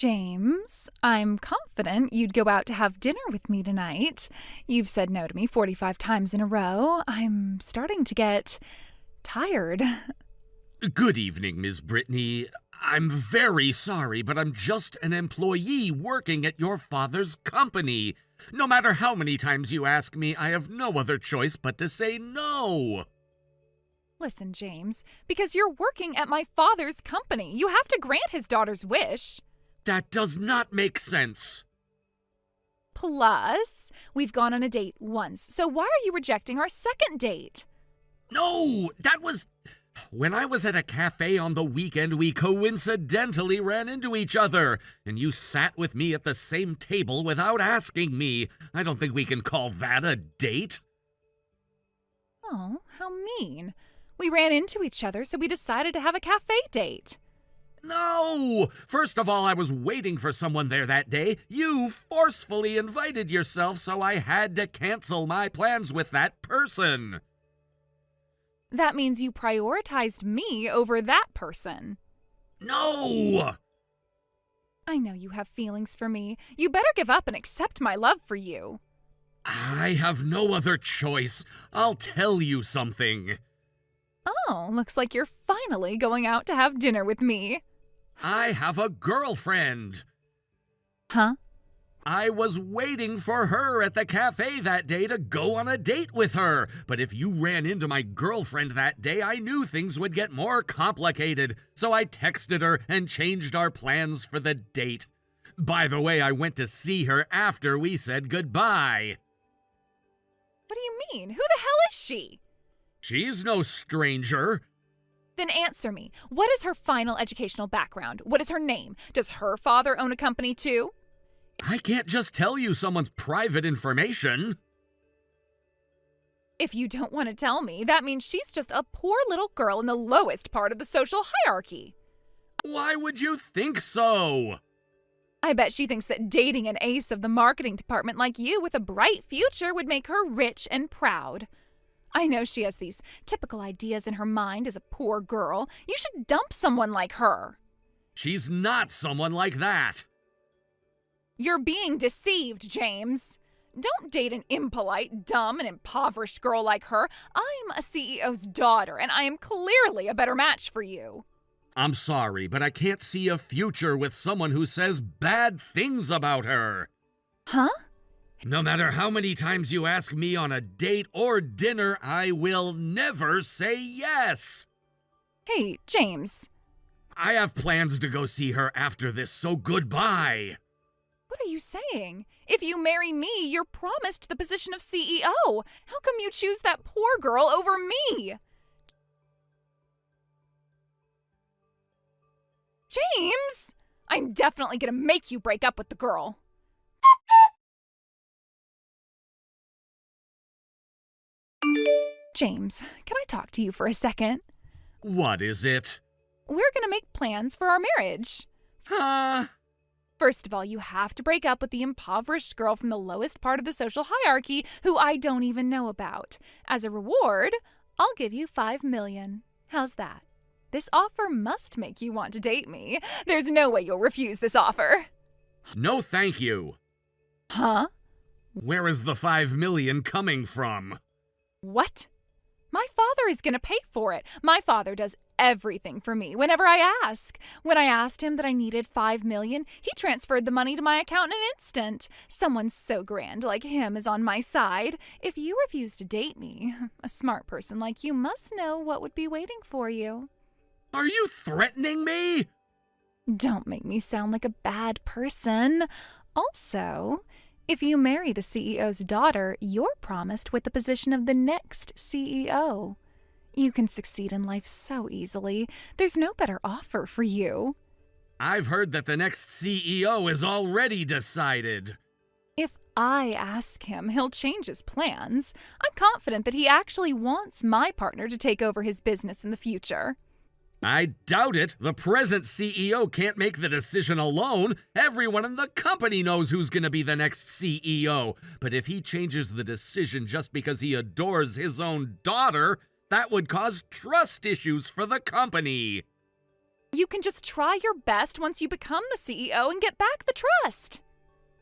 James, I'm confident you'd go out to have dinner with me tonight. You've said no to me 45 times in a row. I'm starting to get tired. Good evening, Ms. Brittany. I'm very sorry, but I'm just an employee working at your father's company. No matter how many times you ask me, I have no other choice but to say no. Listen, James, because you're working at my father's company, you have to grant his daughter's wish. That does not make sense. Plus, we've gone on a date once, so why are you rejecting our second date? No, that was... When I was at a cafe on the weekend, we coincidentally ran into each other, and you sat with me at the same table without asking me. I don't think we can call that a date. Oh, how mean. We ran into each other, so we decided to have a cafe date. No! First of all, I was waiting for someone there that day. You forcefully invited yourself, so I had to cancel my plans with that person. That means you prioritized me over that person. No! I know you have feelings for me. You better give up and accept my love for you. I have no other choice. I'll tell you something. Oh, looks like you're finally going out to have dinner with me. I have a girlfriend. Huh? I was waiting for her at the cafe that day to go on a date with her. But if you ran into my girlfriend that day, I knew things would get more complicated. So I texted her and changed our plans for the date. By the way, I went to see her after we said goodbye. What do you mean? Who the hell is she? She's no stranger. Then answer me. What is her final educational background? What is her name? Does her father own a company too? I can't just tell you someone's private information. If you don't want to tell me, that means she's just a poor little girl in the lowest part of the social hierarchy. Why would you think so? I bet she thinks that dating an ace of the marketing department like you with a bright future would make her rich and proud. I know she has these typical ideas in her mind as a poor girl. You should dump someone like her. She's not someone like that. You're being deceived, James. Don't date an impolite, dumb, and impoverished girl like her. I'm a CEO's daughter, and I am clearly a better match for you. I'm sorry, but I can't see a future with someone who says bad things about her. Huh? No matter how many times you ask me on a date or dinner, I will never say yes. Hey, James. I have plans to go see her after this, so goodbye. What are you saying? If you marry me, you're promised the position of CEO. How come you choose that poor girl over me? James! I'm definitely gonna make you break up with the girl. James, can I talk to you for a second? What is it? We're gonna make plans for our marriage. Huh? First of all, you have to break up with the impoverished girl from the lowest part of the social hierarchy who I don't even know about. As a reward, I'll give you $5 million. How's that? This offer must make you want to date me. There's no way you'll refuse this offer. No, thank you. Huh? Where is the $5 million coming from? What? My father is gonna pay for it. My father does everything for me whenever I ask. When I asked him that I needed $5 million, he transferred the money to my account in an instant. Someone so grand like him is on my side. If you refuse to date me, a smart person like you must know what would be waiting for you. Are you threatening me? Don't make me sound like a bad person. Also, if you marry the CEO's daughter, you're promised with the position of the next CEO. You can succeed in life so easily. There's no better offer for you. I've heard that the next CEO is already decided. If I ask him, he'll change his plans. I'm confident that he actually wants my partner to take over his business in the future. I doubt it. The present CEO can't make the decision alone. Everyone in the company knows who's going to be the next CEO. But if he changes the decision just because he adores his own daughter, that would cause trust issues for the company. You can just try your best once you become the CEO and get back the trust.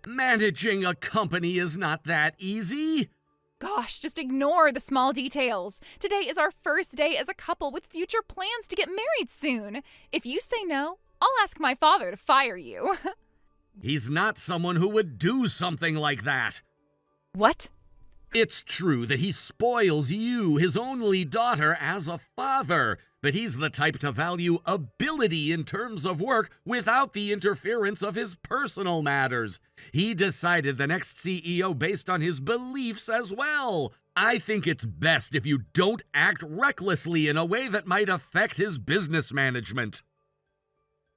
Managing a company is not that easy. Gosh, just ignore the small details. Today is our first day as a couple with future plans to get married soon. If you say no, I'll ask my father to fire you. He's not someone who would do something like that. What? It's true that he spoils you, his only daughter, as a father, but he's the type to value ability in terms of work without the interference of his personal matters. He decided the next CEO based on his beliefs as well. I think it's best if you don't act recklessly in a way that might affect his business management.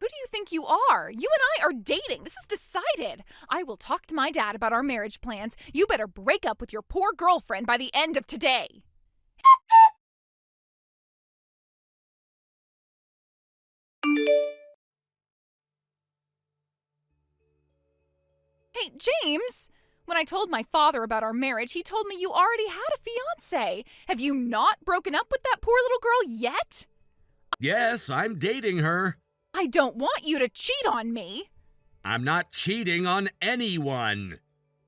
Who do you think you are? You and I are dating. This is decided. I will talk to my dad about our marriage plans. You better break up with your poor girlfriend by the end of today. Hey, James! When I told my father about our marriage, he told me you already had a fiancé. Have you not broken up with that poor little girl yet? Yes, I'm dating her. I don't want you to cheat on me. I'm not cheating on anyone.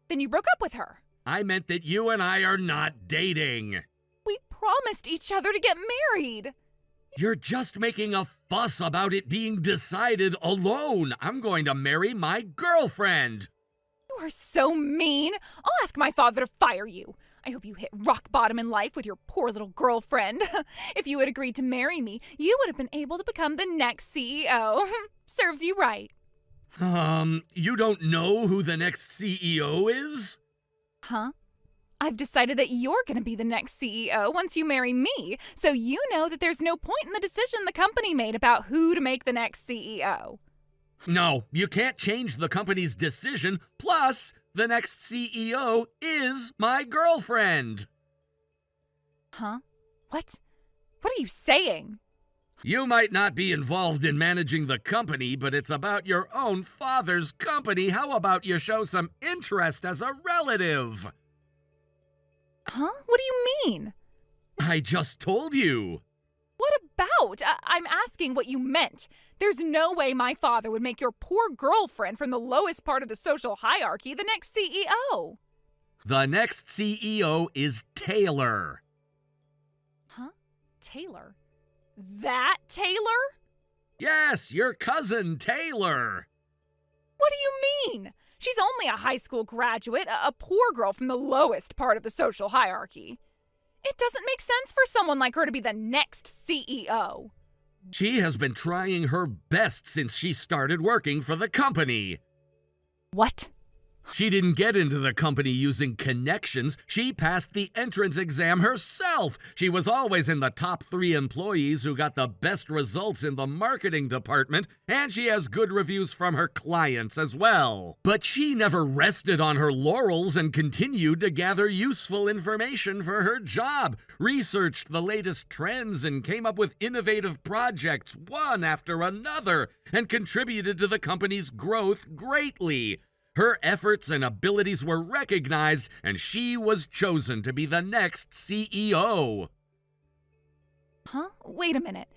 Then you broke up with her. I meant that you and I are not dating. We promised each other to get married. You're just making a fuss about it being decided alone. I'm going to marry my girlfriend. You are so mean. I'll ask my father to fire you. I hope you hit rock bottom in life with your poor little girlfriend. If you had agreed to marry me, you would have been able to become the next CEO. Serves you right. You don't know who the next CEO is? Huh? I've decided that you're going to be the next CEO once you marry me, so you know that there's no point in the decision the company made about who to make the next CEO. No, you can't change the company's decision. Plus, the next CEO is my girlfriend. Huh? What? What are you saying? You might not be involved in managing the company, but it's about your own father's company. How about you show some interest as a relative? Huh? What do you mean? I just told you. What about? I'm asking what you meant. There's no way my father would make your poor girlfriend from the lowest part of the social hierarchy the next CEO. The next CEO is Taylor. Huh? Taylor? That Taylor? Yes, your cousin Taylor. What do you mean? She's only a high school graduate, a poor girl from the lowest part of the social hierarchy. It doesn't make sense for someone like her to be the next CEO. She has been trying her best since she started working for the company. What? She didn't get into the company using connections. She passed the entrance exam herself. She was always in the top 3 employees who got the best results in the marketing department, and she has good reviews from her clients as well. But she never rested on her laurels and continued to gather useful information for her job, researched the latest trends, and came up with innovative projects one after another, and contributed to the company's growth greatly. Her efforts and abilities were recognized, and she was chosen to be the next CEO. Huh? Wait a minute.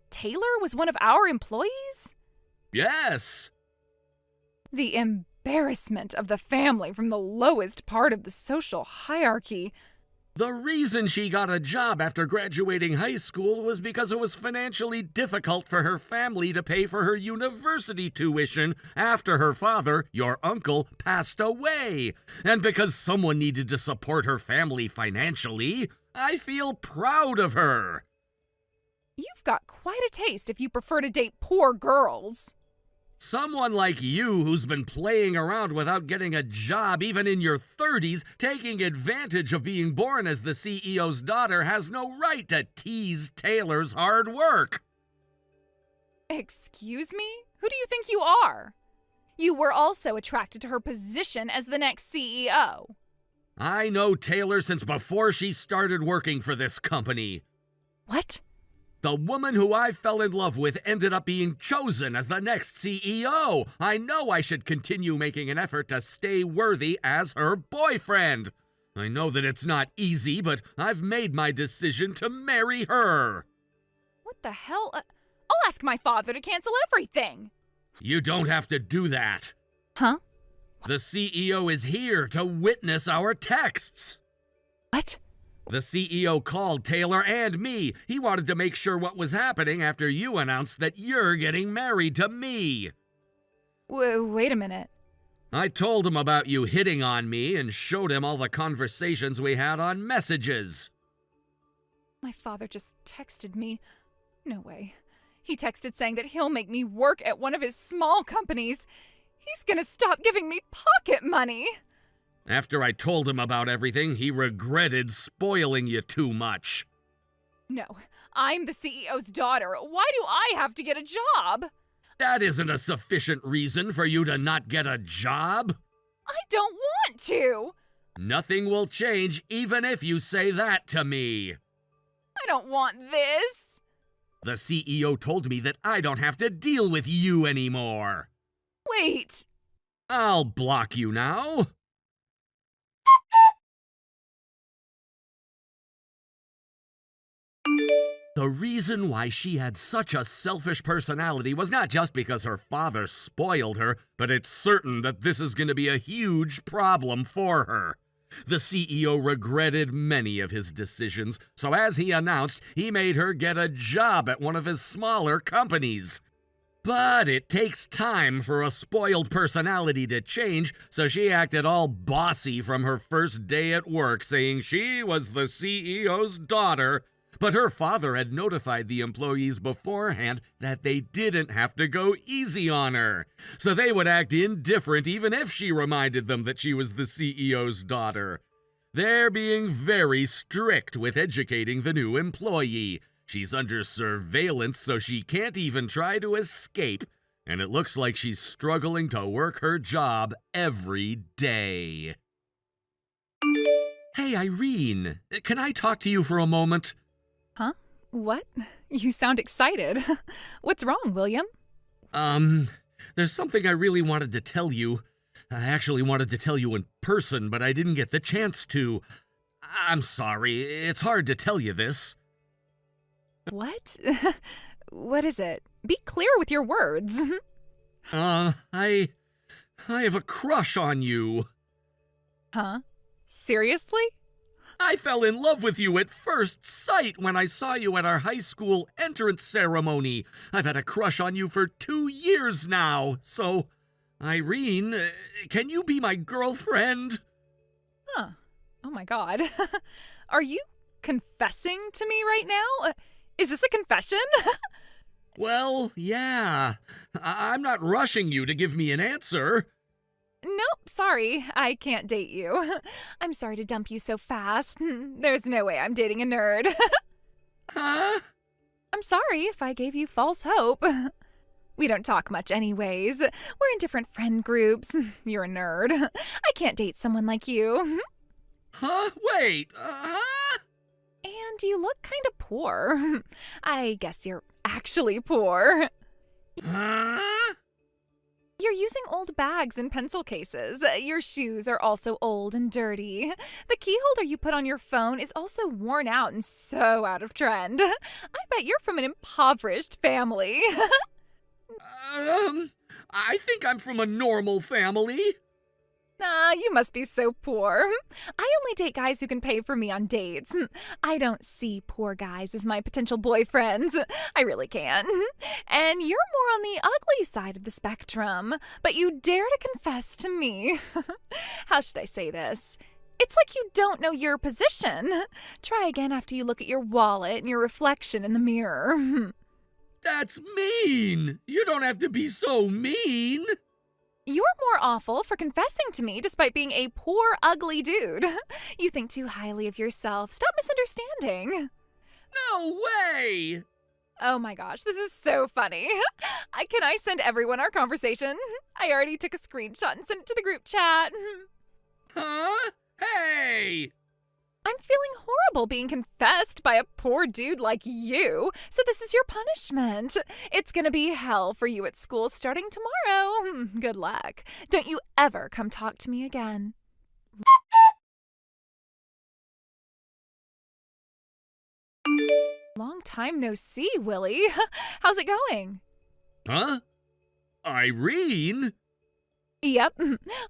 Taylor was one of our employees? Yes. The embarrassment of the family from the lowest part of the social hierarchy. The reason she got a job after graduating high school was because it was financially difficult for her family to pay for her university tuition after her father, your uncle, passed away. And because someone needed to support her family financially, I feel proud of her. You've got quite a taste if you prefer to date poor girls. Someone like you who's been playing around without getting a job even in your 30s, taking advantage of being born as the CEO's daughter, has no right to tease Taylor's hard work. Excuse me? Who do you think you are? You were also attracted to her position as the next CEO. I know Taylor since before she started working for this company. What? The woman who I fell in love with ended up being chosen as the next CEO. I know I should continue making an effort to stay worthy as her boyfriend. I know that it's not easy, but I've made my decision to marry her. What the hell? I'll ask my father to cancel everything. You don't have to do that. Huh? The CEO is here to witness our texts. What? The CEO called Taylor and me. He wanted to make sure what was happening after you announced that you're getting married to me. Wait a minute. I told him about you hitting on me and showed him all the conversations we had on messages. My father just texted me. No way. He texted saying that he'll make me work at one of his small companies. He's gonna stop giving me pocket money. After I told him about everything, he regretted spoiling you too much. No, I'm the CEO's daughter. Why do I have to get a job? That isn't a sufficient reason for you to not get a job. I don't want to. Nothing will change even if you say that to me. I don't want this. The CEO told me that I don't have to deal with you anymore. Wait. I'll block you now. The reason why she had such a selfish personality was not just because her father spoiled her, but it's certain that this is going to be a huge problem for her. The CEO regretted many of his decisions, so as he announced, he made her get a job at one of his smaller companies. But it takes time for a spoiled personality to change, so she acted all bossy from her first day at work, saying she was the CEO's daughter. But her father had notified the employees beforehand that they didn't have to go easy on her, so they would act indifferent even if she reminded them that she was the CEO's daughter. They're being very strict with educating the new employee. She's under surveillance, so she can't even try to escape, and it looks like she's struggling to work her job every day. Hey, Irene, can I talk to you for a moment? Huh? What? You sound excited. What's wrong, William? There's something I really wanted to tell you. I actually wanted to tell you in person, but I didn't get the chance to. I'm sorry, it's hard to tell you this. What? What is it? Be clear with your words. I have a crush on you. Huh? Seriously? I fell in love with you at first sight when I saw you at our high school entrance ceremony. I've had a crush on you for 2 years now. So, Irene, can you be my girlfriend? Huh. Oh my God. Are you confessing to me right now? Is this a confession? Well, yeah. I'm not rushing you to give me an answer. Nope, sorry. I can't date you. I'm sorry to dump you so fast. There's no way I'm dating a nerd. Huh? I'm sorry if I gave you false hope. We don't talk much anyways. We're in different friend groups. You're a nerd. I can't date someone like you. Huh? Wait, huh? And you look kind of poor. I guess you're actually poor. Huh? You're using old bags and pencil cases. Your shoes are also old and dirty. The key holder you put on your phone is also worn out and so out of trend. I bet you're from an impoverished family. I think I'm from a normal family. Nah, you must be so poor. I only date guys who can pay for me on dates. I don't see poor guys as my potential boyfriends. I really can't. And you're more on the ugly side of the spectrum, but you dare to confess to me. How should I say this? It's like you don't know your position. Try again after you look at your wallet and your reflection in the mirror. That's mean. You don't have to be so mean. You're more awful for confessing to me despite being a poor, ugly dude. You think too highly of yourself. Stop misunderstanding. No way! Oh my gosh, this is so funny. Can I send everyone our conversation? I already took a screenshot and sent it to the group chat. Huh? Hey! I'm feeling horrible being confessed by a poor dude like you, so this is your punishment. It's gonna be hell for you at school starting tomorrow. Good luck. Don't you ever come talk to me again. Long time no see, Willie. How's it going? Huh? Irene? Yep,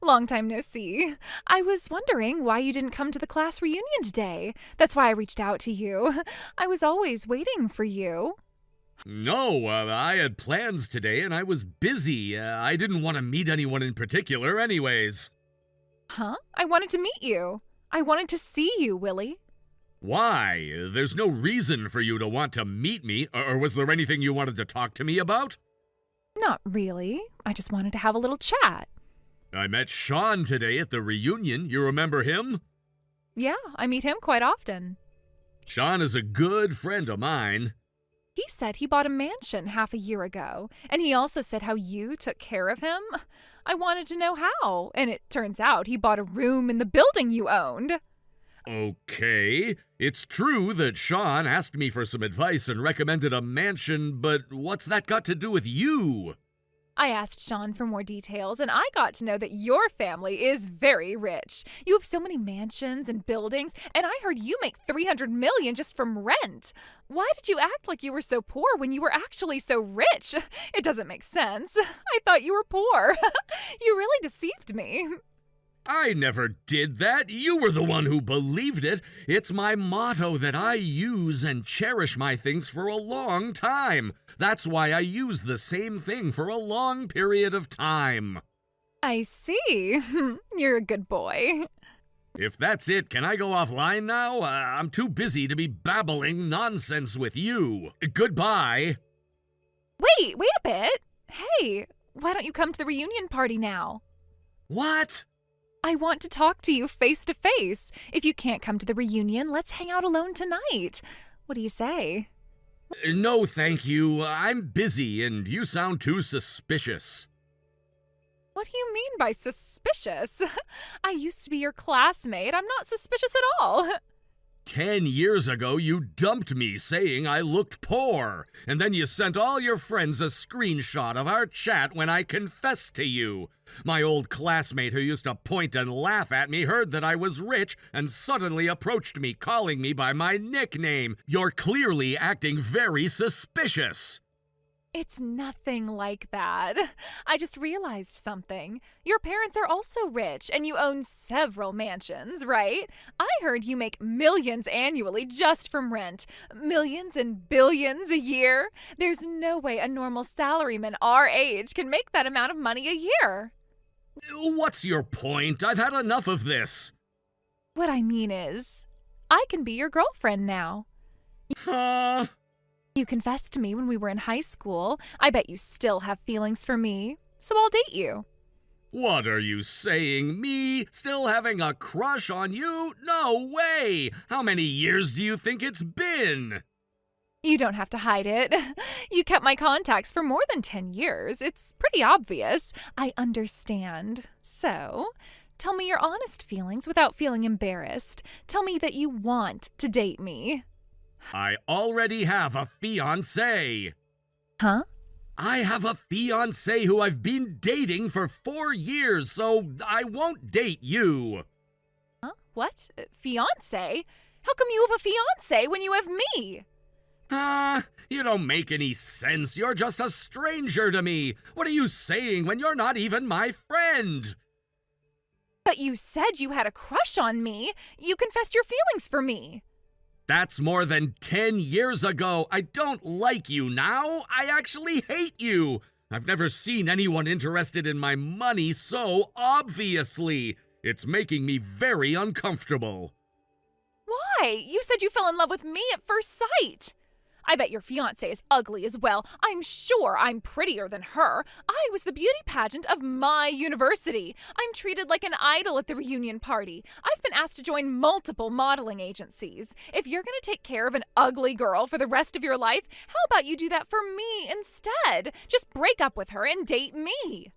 long time no see. I was wondering why you didn't come to the class reunion today. That's why I reached out to you. I was always waiting for you. No, I had plans today and I was busy. I didn't want to meet anyone in particular anyways. Huh? I wanted to meet you. I wanted to see you, Willie. Why? There's no reason for you to want to meet me, or was there anything you wanted to talk to me about? Not really. I just wanted to have a little chat. I met Sean today at the reunion. You remember him? Yeah, I meet him quite often. Sean is a good friend of mine. He said he bought a mansion half a year ago, and he also said how you took care of him. I wanted to know how, and it turns out he bought a room in the building you owned. Okay, it's true that Sean asked me for some advice and recommended a mansion, but what's that got to do with you? I asked Sean for more details, and I got to know that your family is very rich. You have so many mansions and buildings, and I heard you make $300 million just from rent. Why did you act like you were so poor when you were actually so rich? It doesn't make sense. I thought you were poor. You really deceived me. I never did that. You were the one who believed it. It's my motto that I use and cherish my things for a long time. That's why I use the same thing for a long period of time. I see. You're a good boy. If that's it, can I go offline now? I'm too busy to be babbling nonsense with you. Goodbye. Wait a bit. Hey, why don't you come to the reunion party now? What? I want to talk to you face to face. If you can't come to the reunion, let's hang out alone tonight. What do you say? No, thank you. I'm busy and you sound too suspicious. What do you mean by suspicious? I used to be your classmate. I'm not suspicious at all. 10 years ago, you dumped me saying I looked poor, and then you sent all your friends a screenshot of our chat when I confessed to you. My old classmate who used to point and laugh at me heard that I was rich and suddenly approached me, calling me by my nickname. You're clearly acting very suspicious. It's nothing like that. I just realized something. Your parents are also rich, and you own several mansions, right? I heard you make millions annually just from rent. Millions and billions a year. There's no way a normal salaryman our age can make that amount of money a year. What's your point? I've had enough of this. What I mean is, I can be your girlfriend now. Huh? You confessed to me when we were in high school. I bet you still have feelings for me, so I'll date you. What are you saying? Me still having a crush on you? No way! How many years do you think it's been? You don't have to hide it. You kept my contacts for more than 10 years. It's pretty obvious. I understand. So, tell me your honest feelings without feeling embarrassed. Tell me that you want to date me. I already have a fiancé. Huh? I have a fiancé who I've been dating for 4 years, so I won't date you. Huh? What? Fiancé? How come you have a fiancé when you have me? You don't make any sense. You're just a stranger to me. What are you saying when you're not even my friend? But you said you had a crush on me. You confessed your feelings for me. That's more than 10 years ago. I don't like you now. I actually hate you. I've never seen anyone interested in my money so obviously. It's making me very uncomfortable. Why? You said you fell in love with me at first sight. I bet your fiancé is ugly as well. I'm sure I'm prettier than her. I was the beauty pageant of my university. I'm treated like an idol at the reunion party. I've been asked to join multiple modeling agencies. If you're going to take care of an ugly girl for the rest of your life, how about you do that for me instead? Just break up with her and date me.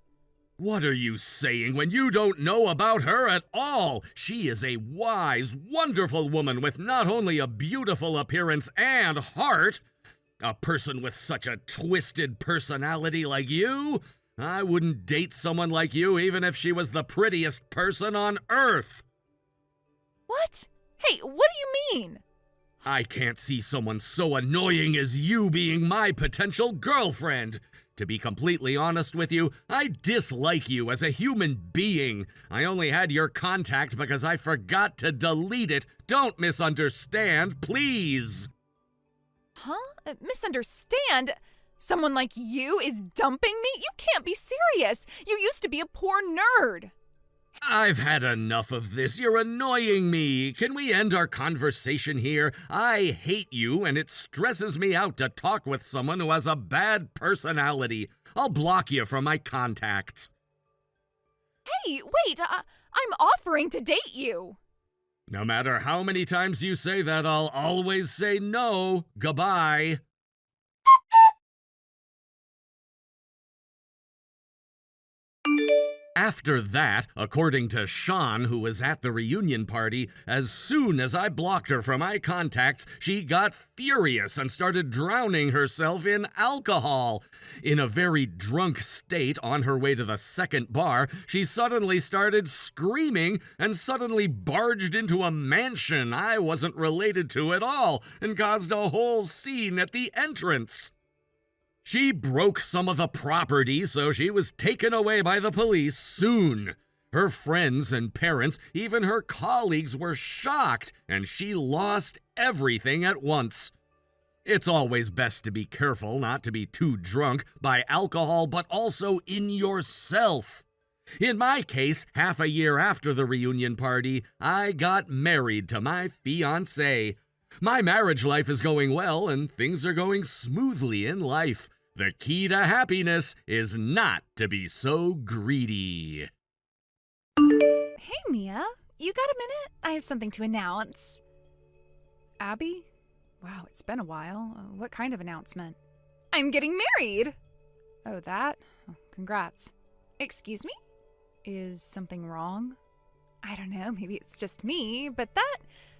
What are you saying when you don't know about her at all? She is a wise, wonderful woman with not only a beautiful appearance and heart. A person with such a twisted personality like you? I wouldn't date someone like you even if she was the prettiest person on earth. What? Hey, what do you mean? I can't see someone so annoying as you being my potential girlfriend. To be completely honest with you, I dislike you as a human being. I only had your contact because I forgot to delete it. Don't misunderstand, please. Huh? Misunderstand? Someone like you is dumping me? You can't be serious. You used to be a poor nerd. I've had enough of this. You're annoying me. Can we end our conversation here? I hate you, and it stresses me out to talk with someone who has a bad personality. I'll block you from my contacts. Hey, wait, I'm offering to date you. No matter how many times you say that, I'll always say no. Goodbye. After that, according to Sean, who was at the reunion party, as soon as I blocked her from my contacts, she got furious and started drowning herself in alcohol. In a very drunk state, on her way to the second bar, she suddenly started screaming and suddenly barged into a mansion I wasn't related to at all and caused a whole scene at the entrance. She broke some of the property, so she was taken away by the police soon. Her friends and parents, even her colleagues, were shocked, and she lost everything at once. It's always best to be careful not to be too drunk by alcohol, but also in yourself. In my case, half a year after the reunion party, I got married to my fiancée. My marriage life is going well, and things are going smoothly in life. The key to happiness is not to be so greedy. Hey, Mia, you got a minute? I have something to announce. Abby? Wow, it's been a while. What kind of announcement? I'm getting married. Oh, that? Oh, congrats. Excuse me? Is something wrong? I don't know, maybe it's just me, but that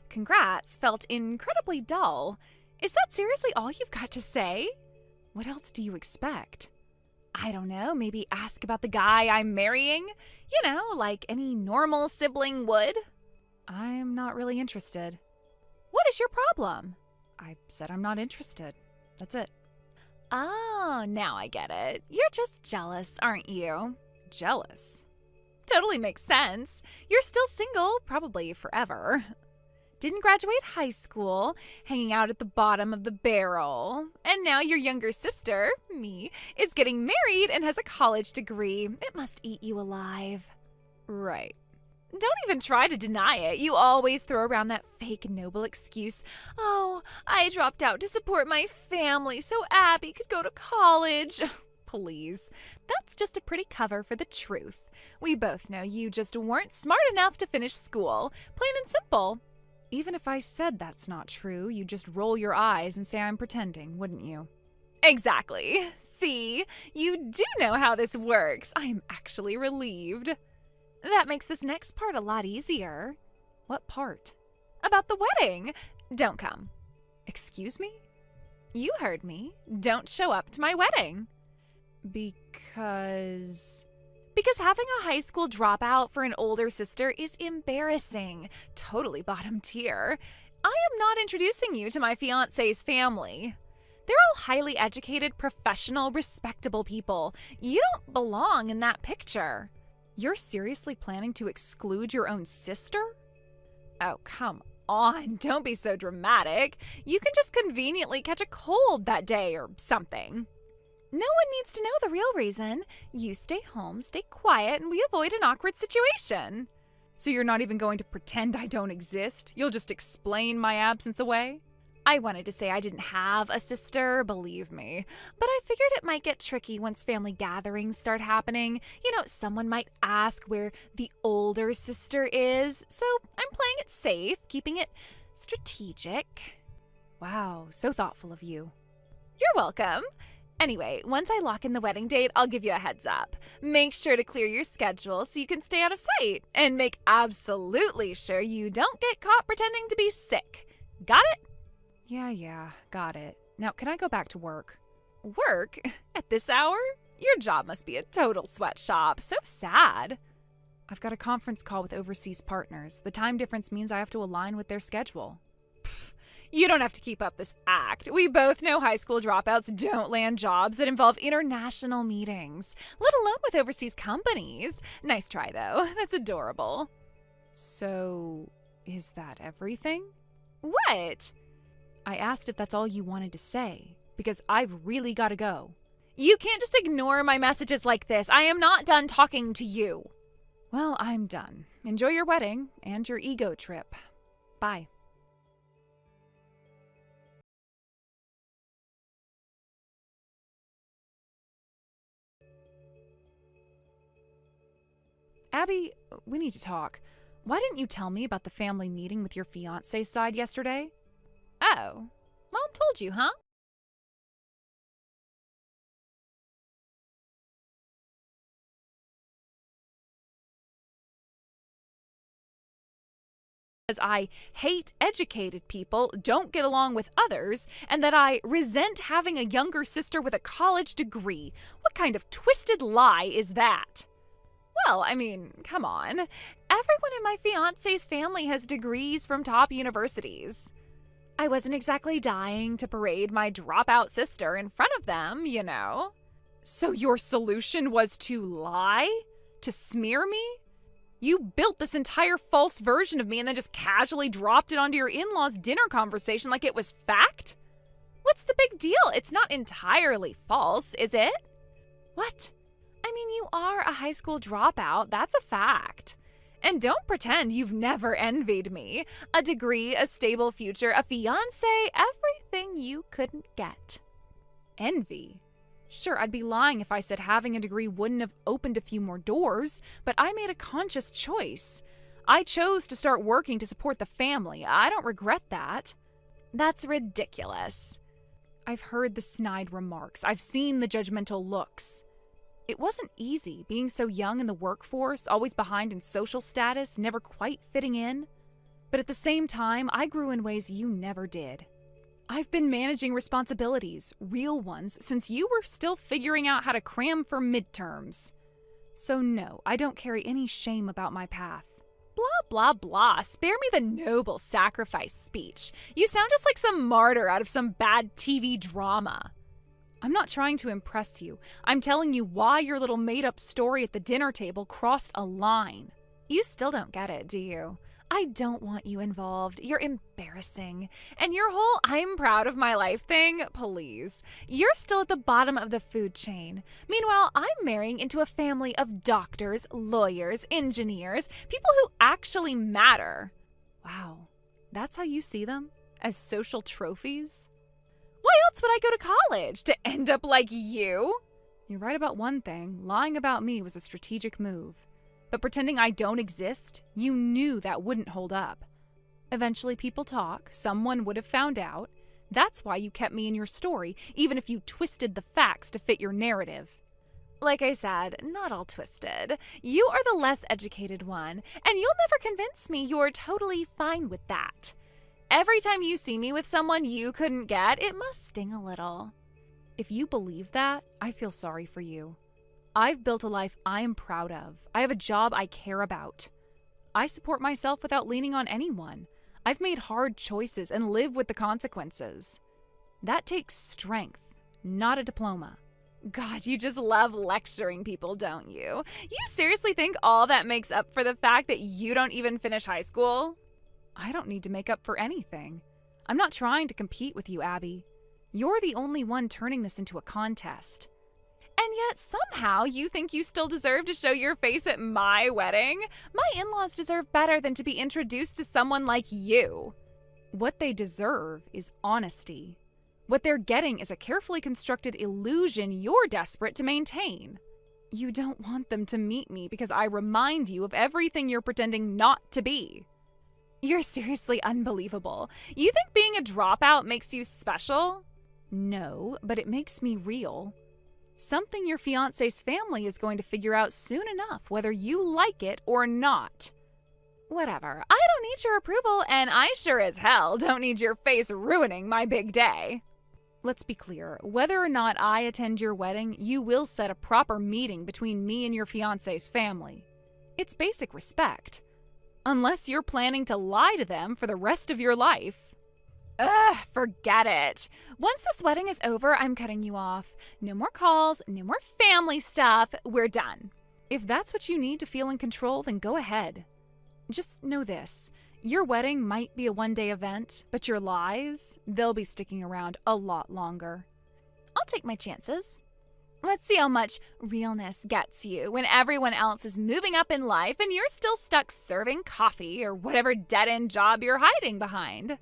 congrats felt incredibly dull. Is that seriously all you've got to say? What else do you expect? I don't know, maybe ask about the guy I'm marrying? You know, like any normal sibling would. I'm not really interested. What is your problem? I said I'm not interested. That's it. Oh, now I get it. You're just jealous, aren't you? Jealous? Totally makes sense. You're still single, probably forever. Didn't graduate high school, hanging out at the bottom of the barrel. And now your younger sister, me, is getting married and has a college degree. It must eat you alive. Right. Don't even try to deny it. You always throw around that fake noble excuse. Oh, I dropped out to support my family so Abby could go to college. Please. That's just a pretty cover for the truth. We both know you just weren't smart enough to finish school. Plain and simple. Even if I said that's not true, you'd just roll your eyes and say I'm pretending, wouldn't you? Exactly. See, you do know how this works. I'm actually relieved. That makes this next part a lot easier. What part? About the wedding. Don't come. Excuse me? You heard me. Don't show up to my wedding. Because having a high school dropout for an older sister is embarrassing. Totally bottom tier. I am not introducing you to my fiancé's family. They're all highly educated, professional, respectable people. You don't belong in that picture. You're seriously planning to exclude your own sister? Oh, come on. Don't be so dramatic. You can just conveniently catch a cold that day or something. No one needs to know the real reason. You stay home, stay quiet, and we avoid an awkward situation. So you're not even going to pretend I don't exist? You'll just explain my absence away? I wanted to say I didn't have a sister, believe me. But I figured it might get tricky once family gatherings start happening. You know, someone might ask where the older sister is. So I'm playing it safe, keeping it strategic. Wow, so thoughtful of you. You're welcome. Anyway, once I lock in the wedding date, I'll give you a heads up. Make sure to clear your schedule so you can stay out of sight. And make absolutely sure you don't get caught pretending to be sick. Got it? Yeah, got it. Now, can I go back to work? Work? At this hour? Your job must be a total sweatshop. So sad. I've got a conference call with overseas partners. The time difference means I have to align with their schedule. Pfft, You don't have to keep up this act. We both know high school dropouts don't land jobs that involve international meetings, let alone with overseas companies. Nice try, though. That's adorable. So, is that everything? What? I asked if that's all you wanted to say, because I've really got to go. You can't just ignore my messages like this. I am not done talking to you. Well, I'm done. Enjoy your wedding and your ego trip. Bye. Abby, we need to talk. Why didn't you tell me about the family meeting with your fiancé's side yesterday? Oh, Mom told you, huh? As I hate educated people, don't get along with others, and that I resent having a younger sister with a college degree. What kind of twisted lie is that? Well, I mean, come on. Everyone in my fiancé's family has degrees from top universities. I wasn't exactly dying to parade my dropout sister in front of them, you know. So your solution was to lie? To smear me? You built this entire false version of me and then just casually dropped it onto your in-laws' dinner conversation like it was fact? What's the big deal? It's not entirely false, is it? What? I mean, you are a high school dropout. That's a fact. And don't pretend you've never envied me. A degree, a stable future, a fiancé, everything you couldn't get. Envy? Sure, I'd be lying if I said having a degree wouldn't have opened a few more doors, but I made a conscious choice. I chose to start working to support the family. I don't regret that. That's ridiculous. I've heard the snide remarks. I've seen the judgmental looks. It wasn't easy being so young in the workforce, always behind in social status, never quite fitting in. But at the same time, I grew in ways you never did. I've been managing responsibilities, real ones, since you were still figuring out how to cram for midterms. So no, I don't carry any shame about my path. Blah, blah, blah. Spare me the noble sacrifice speech. You sound just like some martyr out of some bad TV drama. I'm not trying to impress you. I'm telling you why your little made-up story at the dinner table crossed a line. You still don't get it, do you? I don't want you involved. You're embarrassing. And your whole I'm proud of my life thing, please. You're still at the bottom of the food chain. Meanwhile, I'm marrying into a family of doctors, lawyers, engineers, people who actually matter. Wow, that's how you see them? As social trophies? Why else would I go to college? To end up like you? You're right about one thing. Lying about me was a strategic move. But pretending I don't exist, you knew that wouldn't hold up. Eventually people talk, someone would have found out. That's why you kept me in your story, even if you twisted the facts to fit your narrative. Like I said, not all twisted. You are the less educated one, and you'll never convince me you're totally fine with that. Every time you see me with someone you couldn't get, it must sting a little. If you believe that, I feel sorry for you. I've built a life I am proud of. I have a job I care about. I support myself without leaning on anyone. I've made hard choices and live with the consequences. That takes strength, not a diploma. God, you just love lecturing people, don't you? You seriously think all that makes up for the fact that you don't even finish high school? I don't need to make up for anything. I'm not trying to compete with you, Abby. You're the only one turning this into a contest. And yet somehow you think you still deserve to show your face at my wedding? My in-laws deserve better than to be introduced to someone like you. What they deserve is honesty. What they're getting is a carefully constructed illusion you're desperate to maintain. You don't want them to meet me because I remind you of everything you're pretending not to be. You're seriously unbelievable. You think being a dropout makes you special? No, but it makes me real. Something your fiancé's family is going to figure out soon enough, whether you like it or not. Whatever. I don't need your approval, and I sure as hell don't need your face ruining my big day. Let's be clear. Whether or not I attend your wedding, you will set a proper meeting between me and your fiancé's family. It's basic respect. Unless you're planning to lie to them for the rest of your life. Ugh, forget it. Once this wedding is over, I'm cutting you off. No more calls, no more family stuff. We're done. If that's what you need to feel in control, then go ahead. Just know this. Your wedding might be a one-day event, but your lies, they'll be sticking around a lot longer. I'll take my chances. Let's see how much realness gets you when everyone else is moving up in life and you're still stuck serving coffee or whatever dead-end job you're hiding behind.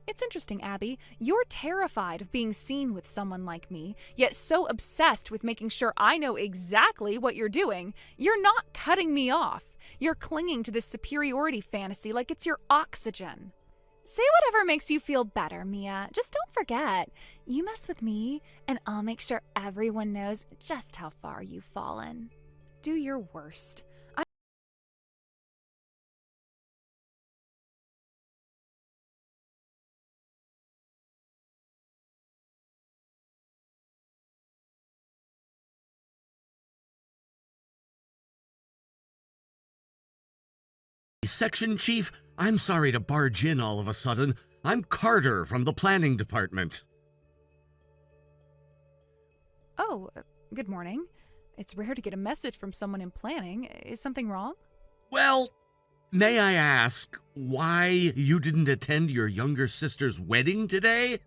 It's interesting, Abby. You're terrified of being seen with someone like me, yet so obsessed with making sure I know exactly what you're doing. You're not cutting me off. You're clinging to this superiority fantasy like it's your oxygen. Say whatever makes you feel better, Mia. Just don't forget, you mess with me, and I'll make sure everyone knows just how far you've fallen. Do your worst. Section Chief, I'm sorry to barge in all of a sudden. I'm Carter from the planning department. Oh, good morning. It's rare to get a message from someone in planning. Is something wrong? Well, may I ask why you didn't attend your younger sister's wedding today?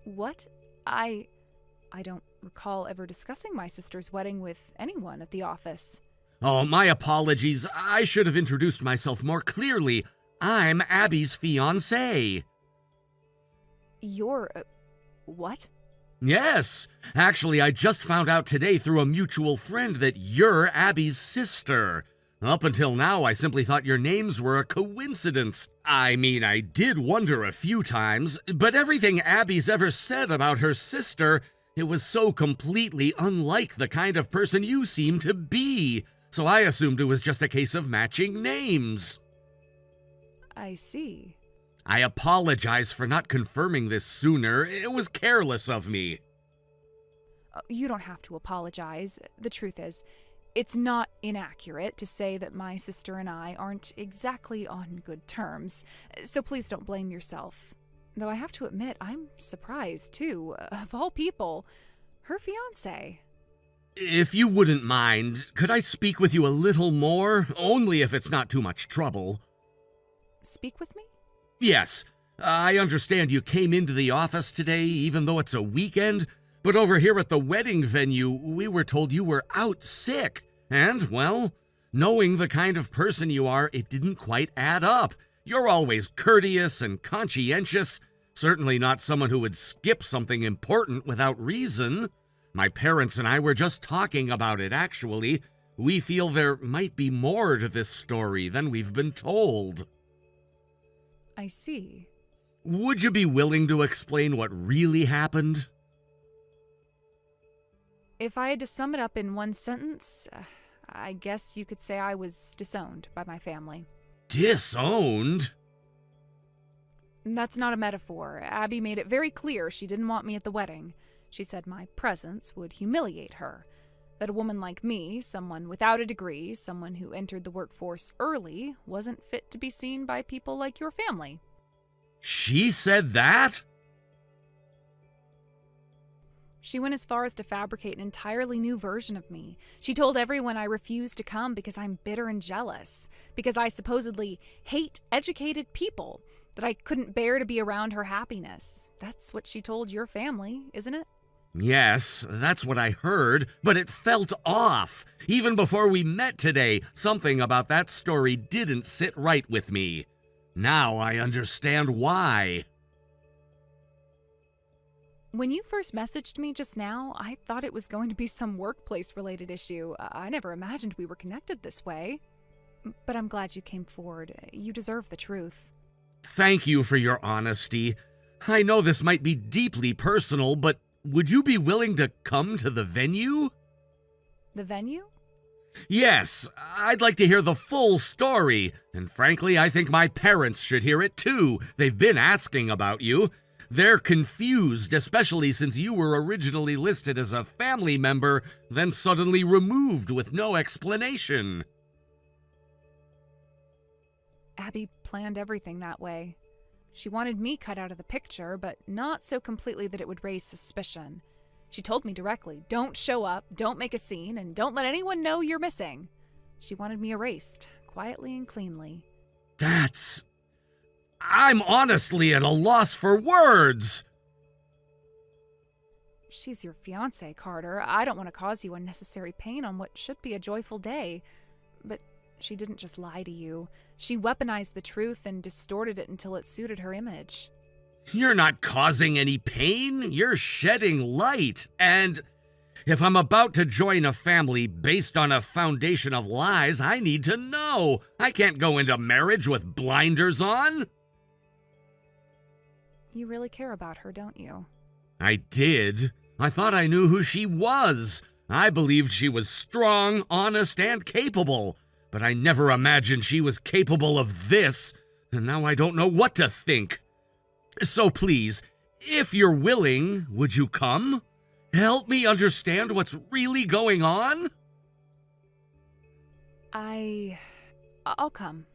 What? I don't recall ever discussing my sister's wedding with anyone at the office. Oh, my apologies. I should have introduced myself more clearly. I'm Abby's fiancé. You're... what? Yes. Actually, I just found out today through a mutual friend that you're Abby's sister. Up until now, I simply thought your names were a coincidence. I mean, I did wonder a few times, but everything Abby's ever said about her sister, it was so completely unlike the kind of person you seem to be. So I assumed it was just a case of matching names. I see. I apologize for not confirming this sooner. It was careless of me. You don't have to apologize. The truth is, it's not inaccurate to say that my sister and I aren't exactly on good terms, so please don't blame yourself. Though I have to admit, I'm surprised, too. Of all people, her fiancé. If you wouldn't mind, could I speak with you a little more? Only if it's not too much trouble. Speak with me? Yes, I understand you came into the office today even though it's a weekend, but over here at the wedding venue, we were told you were out sick. And, well, knowing the kind of person you are, it didn't quite add up. You're always courteous and conscientious, certainly not someone who would skip something important without reason. My parents and I were just talking about it, actually. We feel there might be more to this story than we've been told. I see. Would you be willing to explain what really happened? If I had to sum it up in one sentence, I guess you could say I was disowned by my family. Disowned? That's not a metaphor. Abby made it very clear she didn't want me at the wedding. She said my presence would humiliate her. That a woman like me, someone without a degree, someone who entered the workforce early, wasn't fit to be seen by people like your family. She said that? She went as far as to fabricate an entirely new version of me. She told everyone I refused to come because I'm bitter and jealous, because I supposedly hate educated people, that I couldn't bear to be around her happiness. That's what she told your family, isn't it? Yes, that's what I heard, but it felt off. Even before we met today, something about that story didn't sit right with me. Now I understand why. When you first messaged me just now, I thought it was going to be some workplace-related issue. I never imagined we were connected this way. But I'm glad you came forward. You deserve the truth. Thank you for your honesty. I know this might be deeply personal, but would you be willing to come to the venue? The venue? Yes, I'd like to hear the full story, and frankly, I think my parents should hear it too. They've been asking about you. They're confused, especially since you were originally listed as a family member, then suddenly removed with no explanation. Abby planned everything that way. She wanted me cut out of the picture, but not so completely that it would raise suspicion. She told me directly, don't show up, don't make a scene, and don't let anyone know you're missing. She wanted me erased, quietly and cleanly. I'm honestly at a loss for words. She's your fiancé, Carter. I don't want to cause you unnecessary pain on what should be a joyful day. But she didn't just lie to you. She weaponized the truth and distorted it until it suited her image. You're not causing any pain. You're shedding light. And if I'm about to join a family based on a foundation of lies, I need to know. I can't go into marriage with blinders on. You really care about her, don't you? I did. I thought I knew who she was. I believed she was strong, honest, and capable. But I never imagined she was capable of this. And now I don't know what to think. So please, if you're willing, would you come? Help me understand what's really going on? I'll come.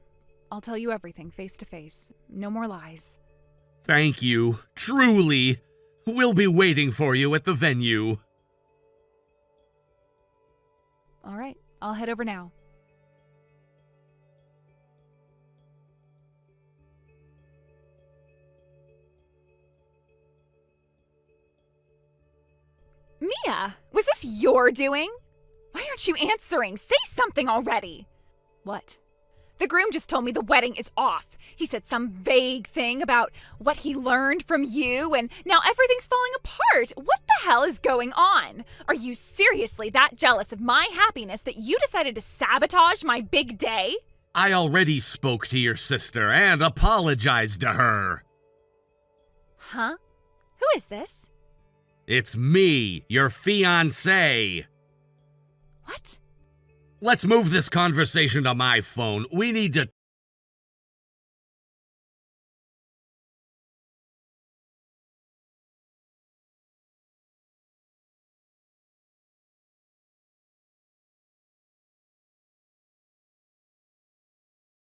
I'll tell you everything face to face. No more lies. Thank you. Truly. We'll be waiting for you at the venue. All right, I'll head over now. Mia, was this your doing? Why aren't you answering? Say something already. What? The groom just told me the wedding is off. He said some vague thing about what he learned from you, and now everything's falling apart. What the hell is going on? Are you seriously that jealous of my happiness that you decided to sabotage my big day? I already spoke to your sister and apologized to her. Huh? Who is this? It's me, your fiancé. What? Let's move this conversation to my phone. We need to...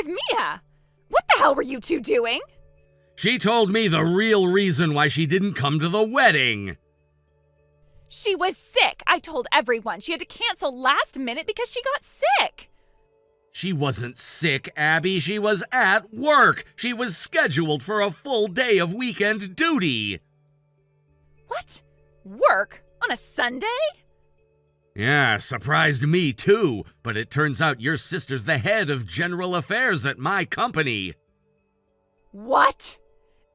Mia! What the hell were you two doing? She told me the real reason why she didn't come to the wedding. She was sick. I told everyone. She had to cancel last minute because she got sick. She wasn't sick, Abby. She was at work. She was scheduled for a full day of weekend duty. What? Work? On a Sunday? Yeah, surprised me too. But it turns out your sister's the head of general affairs at my company. What?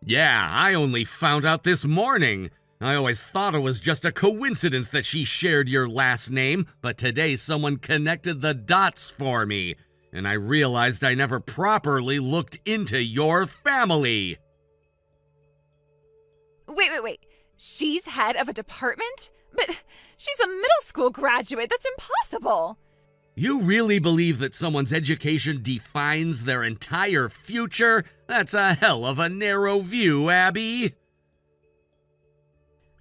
Yeah, I only found out this morning. I always thought it was just a coincidence that she shared your last name, but today someone connected the dots for me, and I realized I never properly looked into your family. Wait. She's head of a department? But she's a middle school graduate. That's impossible. You really believe that someone's education defines their entire future? That's a hell of a narrow view, Abby.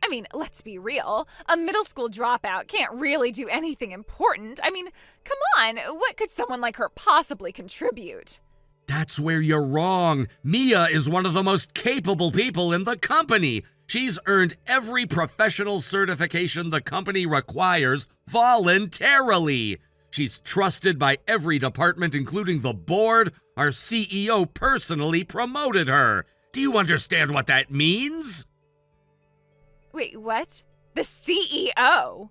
I mean, let's be real. A middle school dropout can't really do anything important. I mean, come on, what could someone like her possibly contribute? That's where you're wrong. Mia is one of the most capable people in the company. She's earned every professional certification the company requires voluntarily. She's trusted by every department, including the board. Our CEO personally promoted her. Do you understand what that means? Wait, what? The CEO?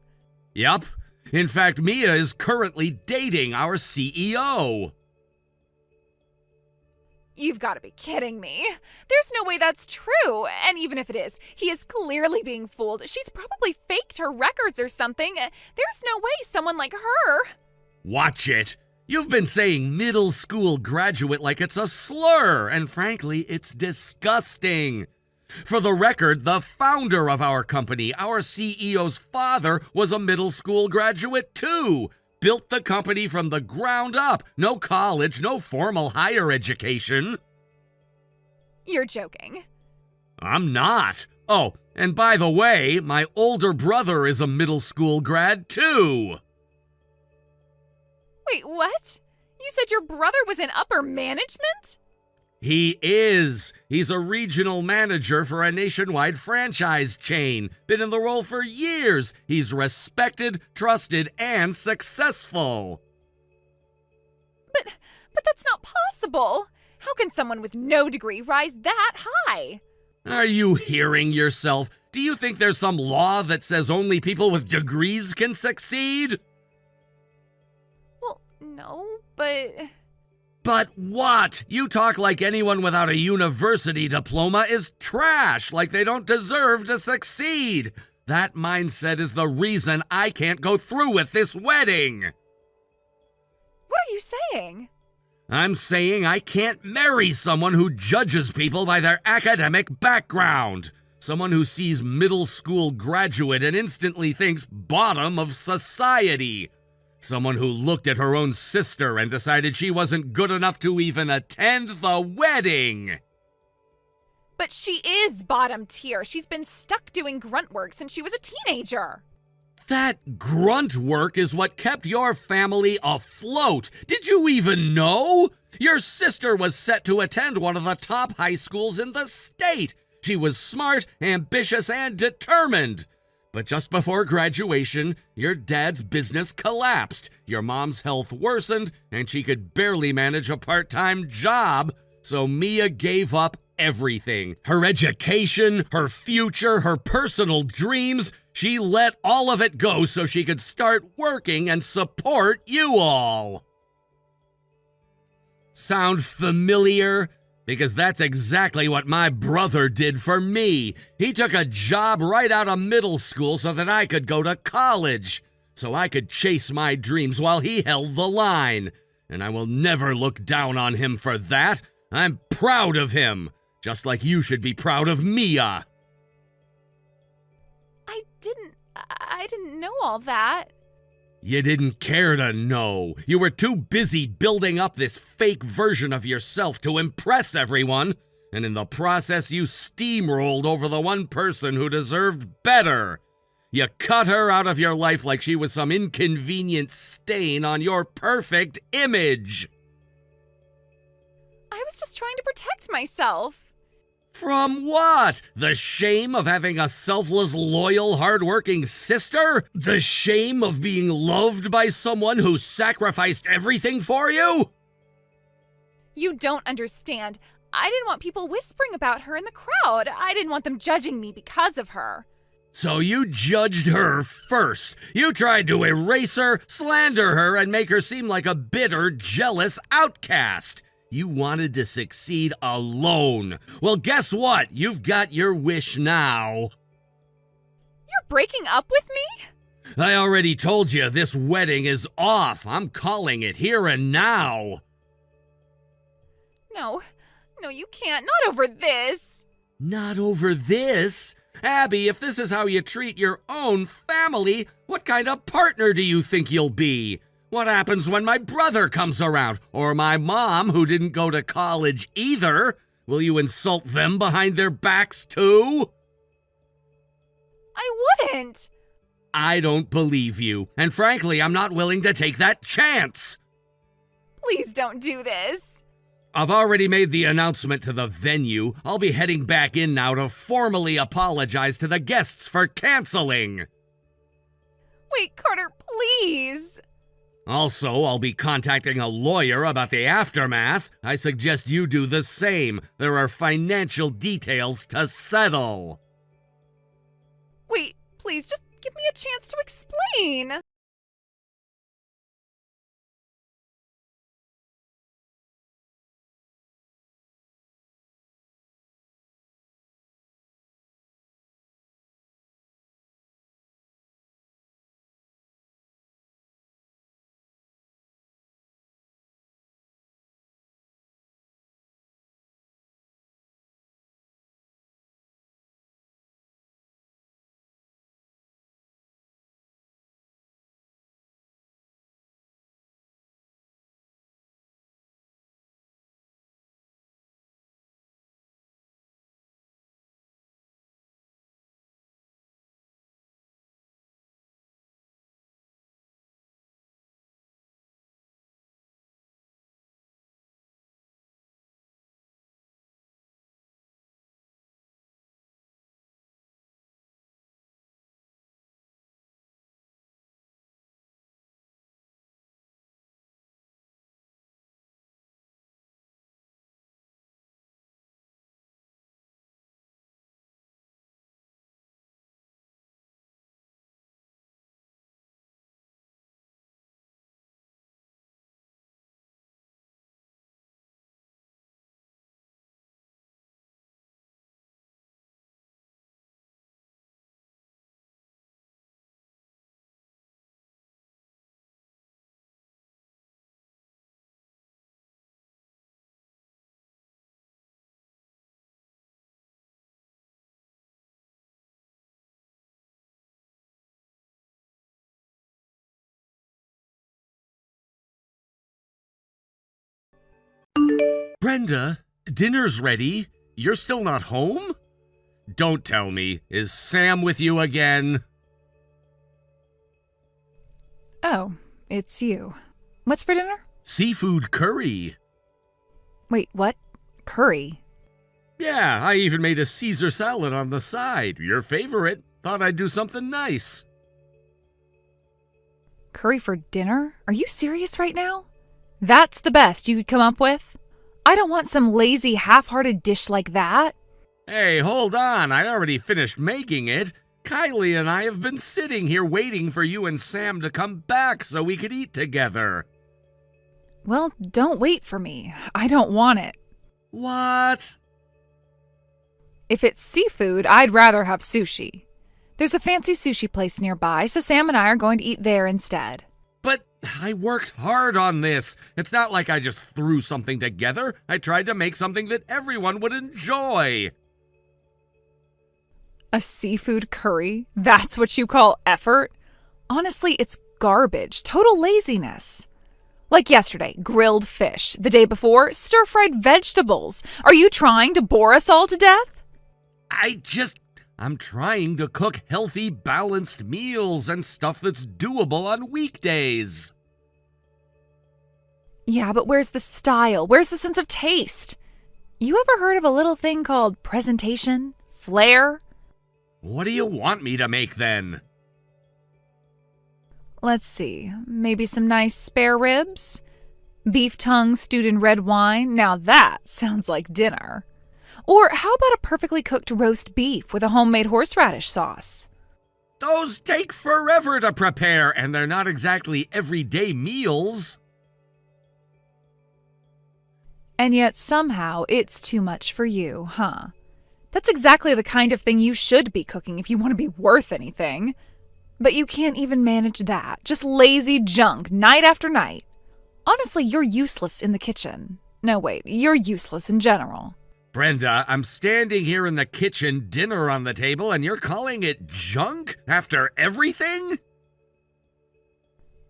Yup. In fact, Mia is currently dating our CEO. You've got to be kidding me. There's no way that's true. And even if it is, he is clearly being fooled. She's probably faked her records or something. There's no way someone like her... Watch it. You've been saying middle school graduate like it's a slur, and frankly, it's disgusting. For the record, the founder of our company, our CEO's father, was a middle school graduate too. Built the company from the ground up. No college, no formal higher education. You're joking. I'm not. Oh, and by the way, my older brother is a middle school grad too. Wait, what? You said your brother was in upper management? He is. He's a regional manager for a nationwide franchise chain. Been in the role for years. He's respected, trusted, and successful. But that's not possible. How can someone with no degree rise that high? Are you hearing yourself? Do you think there's some law that says only people with degrees can succeed? Well, no, but... But what? You talk like anyone without a university diploma is trash, like they don't deserve to succeed. That mindset is the reason I can't go through with this wedding. What are you saying? I'm saying I can't marry someone who judges people by their academic background. Someone who sees middle school graduate and instantly thinks bottom of society. Someone who looked at her own sister and decided she wasn't good enough to even attend the wedding. But she is bottom tier. She's been stuck doing grunt work since she was a teenager. That grunt work is what kept your family afloat. Did you even know? Your sister was set to attend one of the top high schools in the state. She was smart, ambitious, and determined. But just before graduation, your dad's business collapsed, your mom's health worsened, and she could barely manage a part-time job. So Mia gave up everything. Her education, her future, her personal dreams. She let all of it go so she could start working and support you all. Sound familiar? Because that's exactly what my brother did for me. He took a job right out of middle school so that I could go to college, so I could chase my dreams while he held the line. And I will never look down on him for that. I'm proud of him, just like you should be proud of Mia. I didn't know all that. You didn't care to know. You were too busy building up this fake version of yourself to impress everyone, and in the process you steamrolled over the one person who deserved better. You cut her out of your life like she was some inconvenient stain on your perfect image. I was just trying to protect myself. From what? The shame of having a selfless, loyal, hardworking sister? The shame of being loved by someone who sacrificed everything for you? You don't understand. I didn't want people whispering about her in the crowd. I didn't want them judging me because of her. So you judged her first. You tried to erase her, slander her, and make her seem like a bitter, jealous outcast. You wanted to succeed alone. Well, guess what? You've got your wish now. You're breaking up with me? I already told you this wedding is off. I'm calling it here and now. No, you can't. Not over this. Not over this? Abby, if this is how you treat your own family, what kind of partner do you think you'll be? What happens when my brother comes around? Or my mom, who didn't go to college either? Will you insult them behind their backs too? I wouldn't. I don't believe you. And frankly, I'm not willing to take that chance. Please don't do this. I've already made the announcement to the venue. I'll be heading back in now to formally apologize to the guests for canceling. Wait, Carter, please. Also, I'll be contacting a lawyer about the aftermath. I suggest you do the same. There are financial details to settle. Wait, please, just give me a chance to explain. Brenda, dinner's ready. You're still not home? Don't tell me. Is Sam with you again? Oh, it's you. What's for dinner? Seafood curry. Wait, what? Curry? Yeah, I even made a Caesar salad on the side. Your favorite. Thought I'd do something nice. Curry for dinner? Are you serious right now? That's the best you could come up with? I don't want some lazy, half-hearted dish like that. Hey, hold on. I already finished making it. Kylie and I have been sitting here waiting for you and Sam to come back so we could eat together. Well, don't wait for me. I don't want it. What? If it's seafood, I'd rather have sushi. There's a fancy sushi place nearby, so Sam and I are going to eat there instead. But I worked hard on this. It's not like I just threw something together. I tried to make something that everyone would enjoy. A seafood curry? That's what you call effort? Honestly, it's garbage. Total laziness. Like yesterday, grilled fish. The day before, stir-fried vegetables. Are you trying to bore us all to death? I'm trying to cook healthy, balanced meals and stuff that's doable on weekdays. Yeah, but where's the style? Where's the sense of taste? You ever heard of a little thing called presentation? Flair? What do you want me to make then? Let's see, maybe some nice spare ribs? Beef tongue stewed in red wine? Now that sounds like dinner. Or how about a perfectly cooked roast beef with a homemade horseradish sauce? Those take forever to prepare, and they're not exactly everyday meals. And yet somehow it's too much for you, huh? That's exactly the kind of thing you should be cooking if you want to be worth anything. But you can't even manage that. Just lazy junk, night after night. Honestly, you're useless in the kitchen. No, wait, you're useless in general. Brenda, I'm standing here in the kitchen, dinner on the table, and you're calling it junk after everything?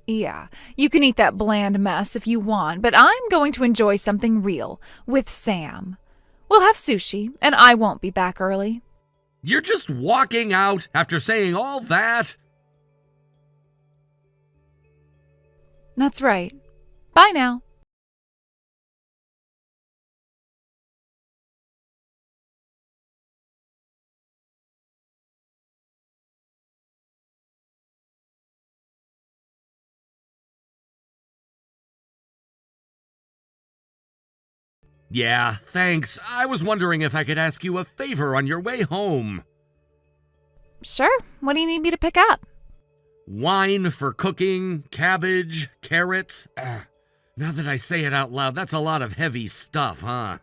Yeah, you can eat that bland mess if you want, but I'm going to enjoy something real with Sam. We'll have sushi, and I won't be back early. You're just walking out after saying all that? That's right. Bye now. Yeah, thanks. I was wondering if I could ask you a favor on your way home. Sure, what do you need me to pick up? Wine for cooking, cabbage, carrots. Now that I say it out loud, that's a lot of heavy stuff, huh?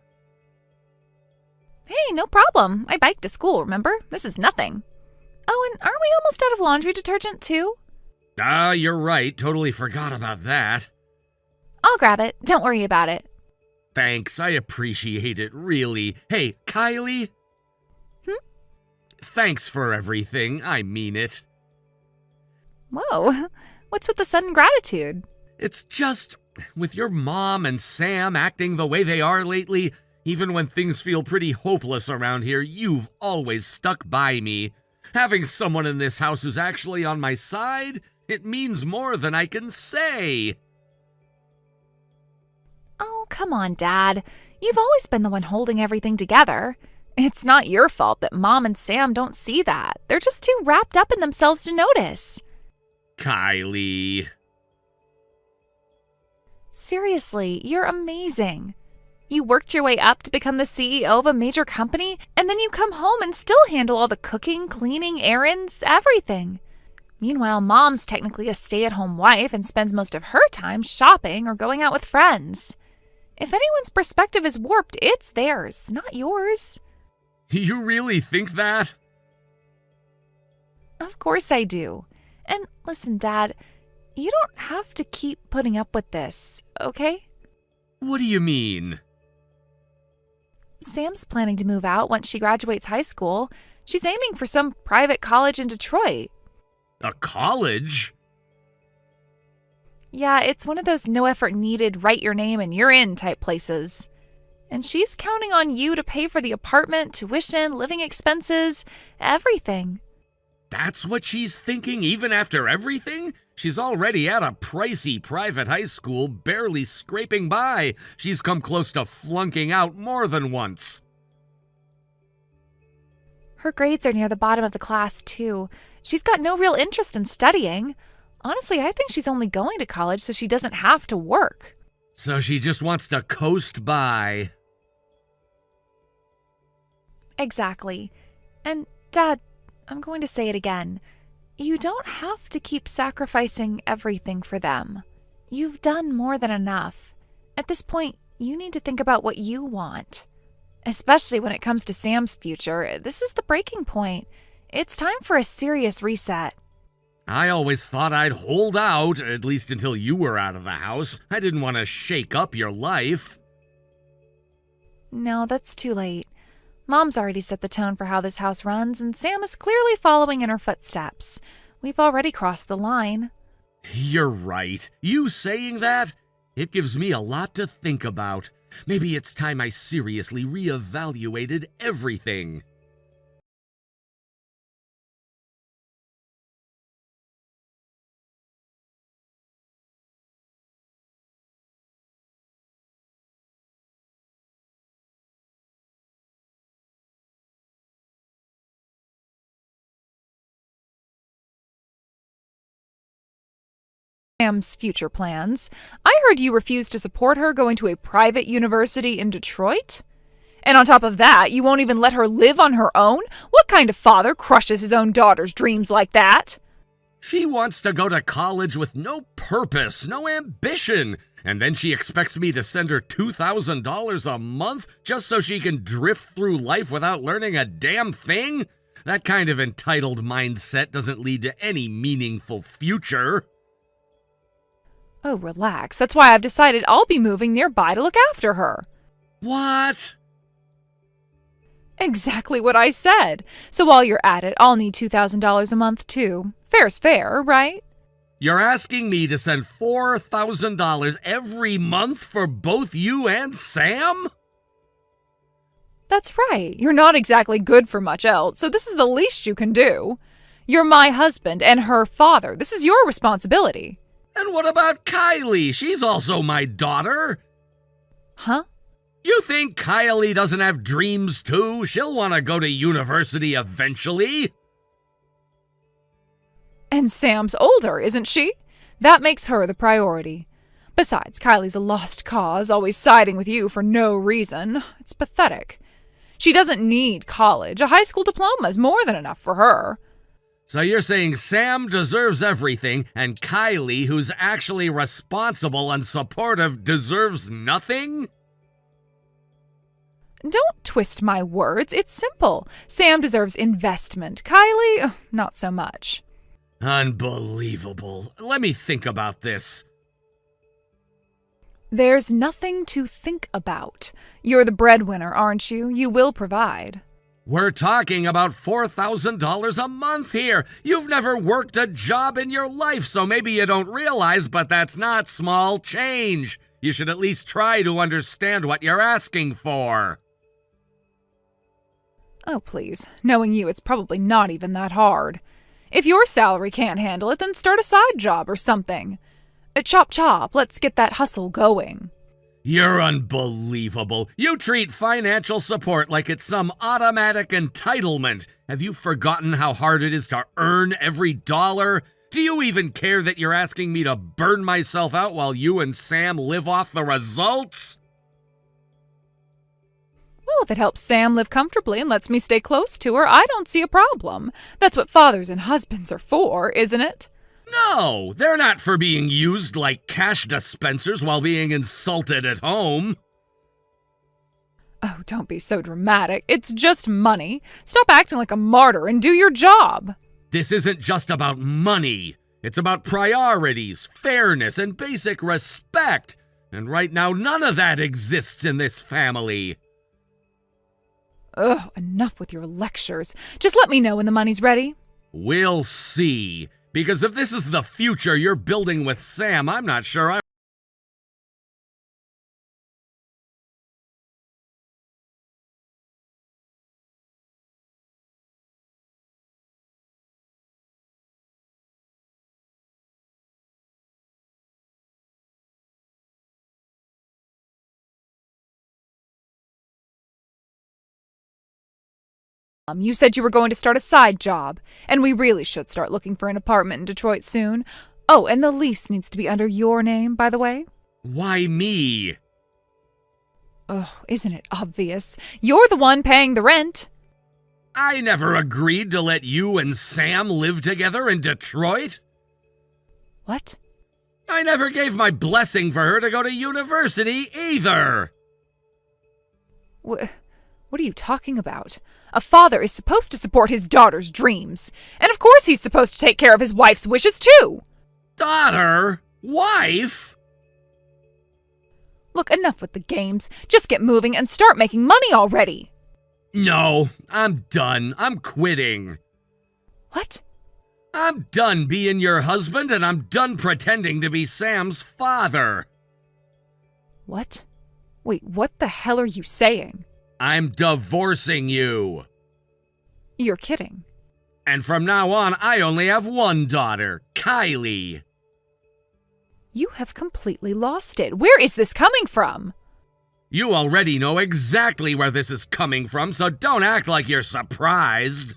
Hey, no problem. I biked to school, remember? This is nothing. Oh, and aren't we almost out of laundry detergent, too? You're right. Totally forgot about that. I'll grab it. Don't worry about it. Thanks, I appreciate it, really. Hey, Kylie? Thanks for everything, I mean it. Whoa, what's with the sudden gratitude? It's just, with your mom and Sam acting the way they are lately, even when things feel pretty hopeless around here, you've always stuck by me. Having someone in this house who's actually on my side, it means more than I can say. Oh, come on, Dad. You've always been the one holding everything together. It's not your fault that Mom and Sam don't see that. They're just too wrapped up in themselves to notice. Kylie. Seriously, you're amazing. You worked your way up to become the CEO of a major company, and then you come home and still handle all the cooking, cleaning, errands, everything. Meanwhile, Mom's technically a stay-at-home wife and spends most of her time shopping or going out with friends. If anyone's perspective is warped, it's theirs, not yours. You really think that? Of course I do. And listen, Dad, you don't have to keep putting up with this, okay? What do you mean? Sam's planning to move out once she graduates high school. She's aiming for some private college in Detroit. A college? Yeah, it's one of those no effort needed, write your name and you're in type places. And she's counting on you to pay for the apartment, tuition, living expenses, everything. That's what she's thinking even after everything? She's already at a pricey private high school, barely scraping by. She's come close to flunking out more than once. Her grades are near the bottom of the class, too. She's got no real interest in studying. Honestly, I think she's only going to college so she doesn't have to work. So she just wants to coast by. Exactly. And, Dad, I'm going to say it again. You don't have to keep sacrificing everything for them. You've done more than enough. At this point, you need to think about what you want. Especially when it comes to Sam's future, this is the breaking point. It's time for a serious reset. I always thought I'd hold out, at least until you were out of the house. I didn't want to shake up your life. No, that's too late. Mom's already set the tone for how this house runs, and Sam is clearly following in her footsteps. We've already crossed the line. You're right. You saying that? It gives me a lot to think about. Maybe it's time I seriously reevaluated everything. Sam's future plans. I heard you refused to support her going to a private university in Detroit? And on top of that, you won't even let her live on her own? What kind of father crushes his own daughter's dreams like that? She wants to go to college with no purpose, no ambition, and then she expects me to send her $2,000 a month just so she can drift through life without learning a damn thing? That kind of entitled mindset doesn't lead to any meaningful future. Oh, relax. That's why I've decided I'll be moving nearby to look after her. What? Exactly what I said. So while you're at it, I'll need $2,000 a month too. Fair's fair, right? You're asking me to send $4,000 every month for both you and Sam? That's right. You're not exactly good for much else, so this is the least you can do. You're my husband and her father. This is your responsibility. And what about Kylie? She's also my daughter. Huh? You think Kylie doesn't have dreams too? She'll want to go to university eventually. And Sam's older, isn't she? That makes her the priority. Besides, Kylie's a lost cause, always siding with you for no reason. It's pathetic. She doesn't need college. A high school diploma is more than enough for her. So you're saying Sam deserves everything, and Kylie, who's actually responsible and supportive, deserves nothing? Don't twist my words. It's simple. Sam deserves investment. Kylie, not so much. Unbelievable. Let me think about this. There's nothing to think about. You're the breadwinner, aren't you? You will provide. We're talking about $4,000 a month here. You've never worked a job in your life, so maybe you don't realize, but that's not small change. You should at least try to understand what you're asking for. Oh, please. Knowing you, it's probably not even that hard. If your salary can't handle it, then start a side job or something. Chop chop, let's get that hustle going. You're unbelievable. You treat financial support like it's some automatic entitlement. Have you forgotten how hard it is to earn every dollar? Do you even care that you're asking me to burn myself out while you and Sam live off the results? Well, if it helps Sam live comfortably and lets me stay close to her, I don't see a problem. That's what fathers and husbands are for, isn't it? No, they're not for being used like cash dispensers while being insulted at home. Oh, don't be so dramatic. It's just money. Stop acting like a martyr and do your job. This isn't just about money. It's about priorities, fairness, and basic respect. And right now, none of that exists in this family. Ugh, enough with your lectures. Just let me know when the money's ready. We'll see. Because if this is the future you're building with Sam, I'm not sure I'm... You said you were going to start a side job, and we really should start looking for an apartment in Detroit soon. Oh, and the lease needs to be under your name, by the way. Why me? Oh, isn't it obvious? You're the one paying the rent. I never agreed to let you and Sam live together in Detroit. What? I never gave my blessing for her to go to university either. What are you talking about? A father is supposed to support his daughter's dreams. And of course he's supposed to take care of his wife's wishes too. Daughter? Wife? Look, enough with the games. Just get moving and start making money already. No, I'm done. I'm quitting. What? I'm done being your husband, and I'm done pretending to be Sam's father. What? Wait, what the hell are you saying? I'm divorcing you. You're kidding. And from now on, I only have one daughter, Kylie. You have completely lost it. Where is this coming from? You already know exactly where this is coming from, so don't act like you're surprised.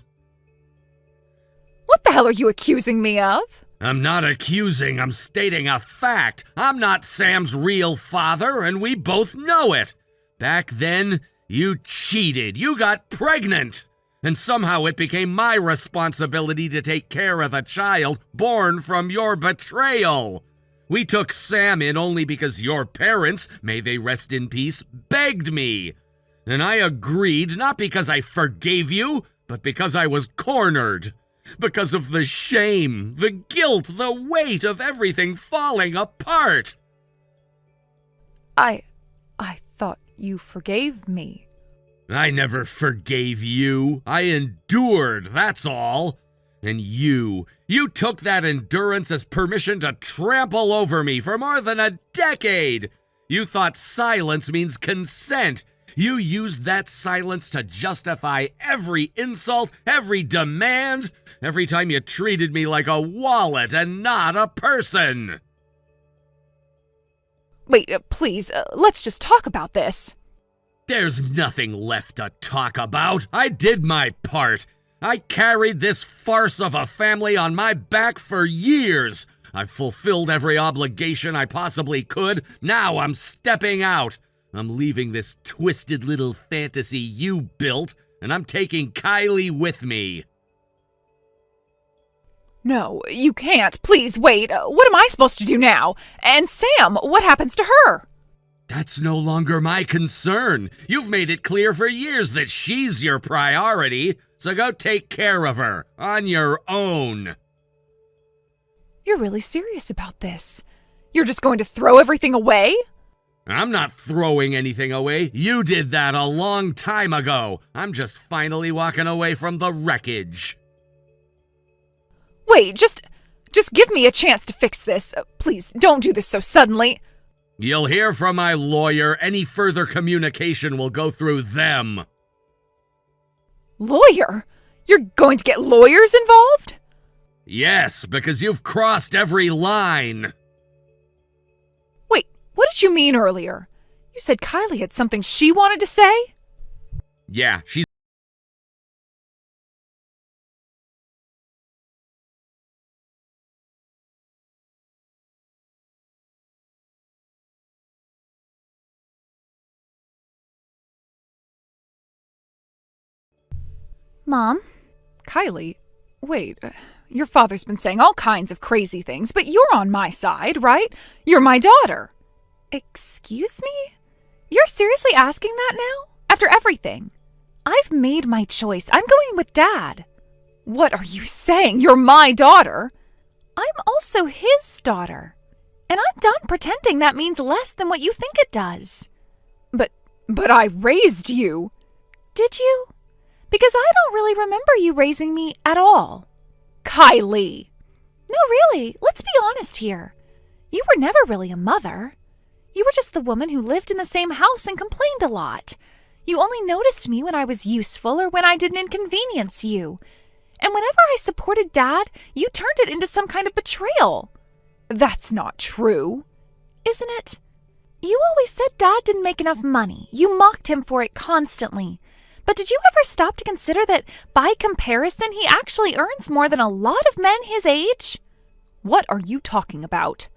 What the hell are you accusing me of? I'm not accusing, I'm stating a fact. I'm not Sam's real father, and we both know it. Back then, you cheated. You got pregnant. And somehow it became my responsibility to take care of the child born from your betrayal. We took Sam in only because your parents, may they rest in peace, begged me. And I agreed not because I forgave you, but because I was cornered. Because of the shame, the guilt, the weight of everything falling apart. I thought you forgave me. I never forgave you. I endured, that's all. And you took that endurance as permission to trample over me for more than a decade. You thought silence means consent. You used that silence to justify every insult, every demand, every time you treated me like a wallet and not a person. Wait, please, let's just talk about this. There's nothing left to talk about. I did my part. I carried this farce of a family on my back for years. I've fulfilled every obligation I possibly could. Now I'm stepping out. I'm leaving this twisted little fantasy you built, and I'm taking Kylie with me. No, you can't. Please, wait. What am I supposed to do now? And Sam, what happens to her? That's no longer my concern. You've made it clear for years that she's your priority, so go take care of her on your own. You're really serious about this? You're just going to throw everything away? I'm not throwing anything away. You did that a long time ago. I'm just finally walking away from the wreckage. Wait, just give me a chance to fix this. Please, don't do this so suddenly. You'll hear from my lawyer. Any further communication will go through them. Lawyer? You're going to get lawyers involved? Yes, because you've crossed every line. Wait, what did you mean earlier? You said Kylie had something she wanted to say? Yeah, she's... Mom? Kylie? Wait, your father's been saying all kinds of crazy things, but you're on my side, right? You're my daughter. Excuse me? You're seriously asking that now? After everything? I've made my choice. I'm going with Dad. What are you saying? You're my daughter. I'm also his daughter. And I'm done pretending that means less than what you think it does. But I raised you. Did you? Because I don't really remember you raising me at all. Kylie! No, really, let's be honest here. You were never really a mother. You were just the woman who lived in the same house and complained a lot. You only noticed me when I was useful or when I didn't inconvenience you. And whenever I supported Dad, you turned it into some kind of betrayal. That's not true. Isn't it? You always said Dad didn't make enough money. You mocked him for it constantly. But did you ever stop to consider that, by comparison, he actually earns more than a lot of men his age? What are you talking about?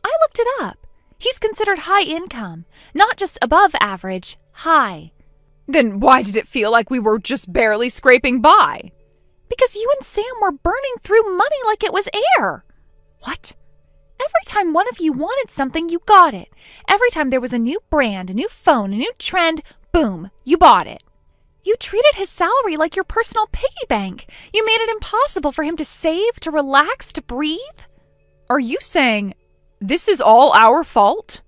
I looked it up. He's considered high income, not just above average, high. Then why did it feel like we were just barely scraping by? Because you and Sam were burning through money like it was air. What? Every time one of you wanted something, you got it. Every time there was a new brand, a new phone, a new trend, boom, you bought it. You treated his salary like your personal piggy bank. You made it impossible for him to save, to relax, to breathe. Are you saying this is all our fault?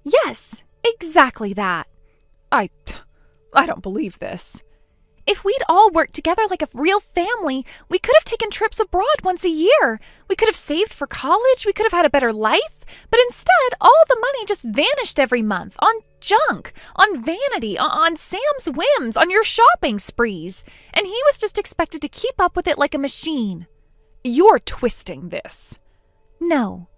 Yes, exactly that. I don't believe this. If we'd all worked together like a real family, we could have taken trips abroad once a year. We could have saved for college. We could have had a better life. But instead, all the money just vanished every month on junk, on vanity, on Sam's whims, on your shopping sprees. And he was just expected to keep up with it like a machine. You're twisting this. No.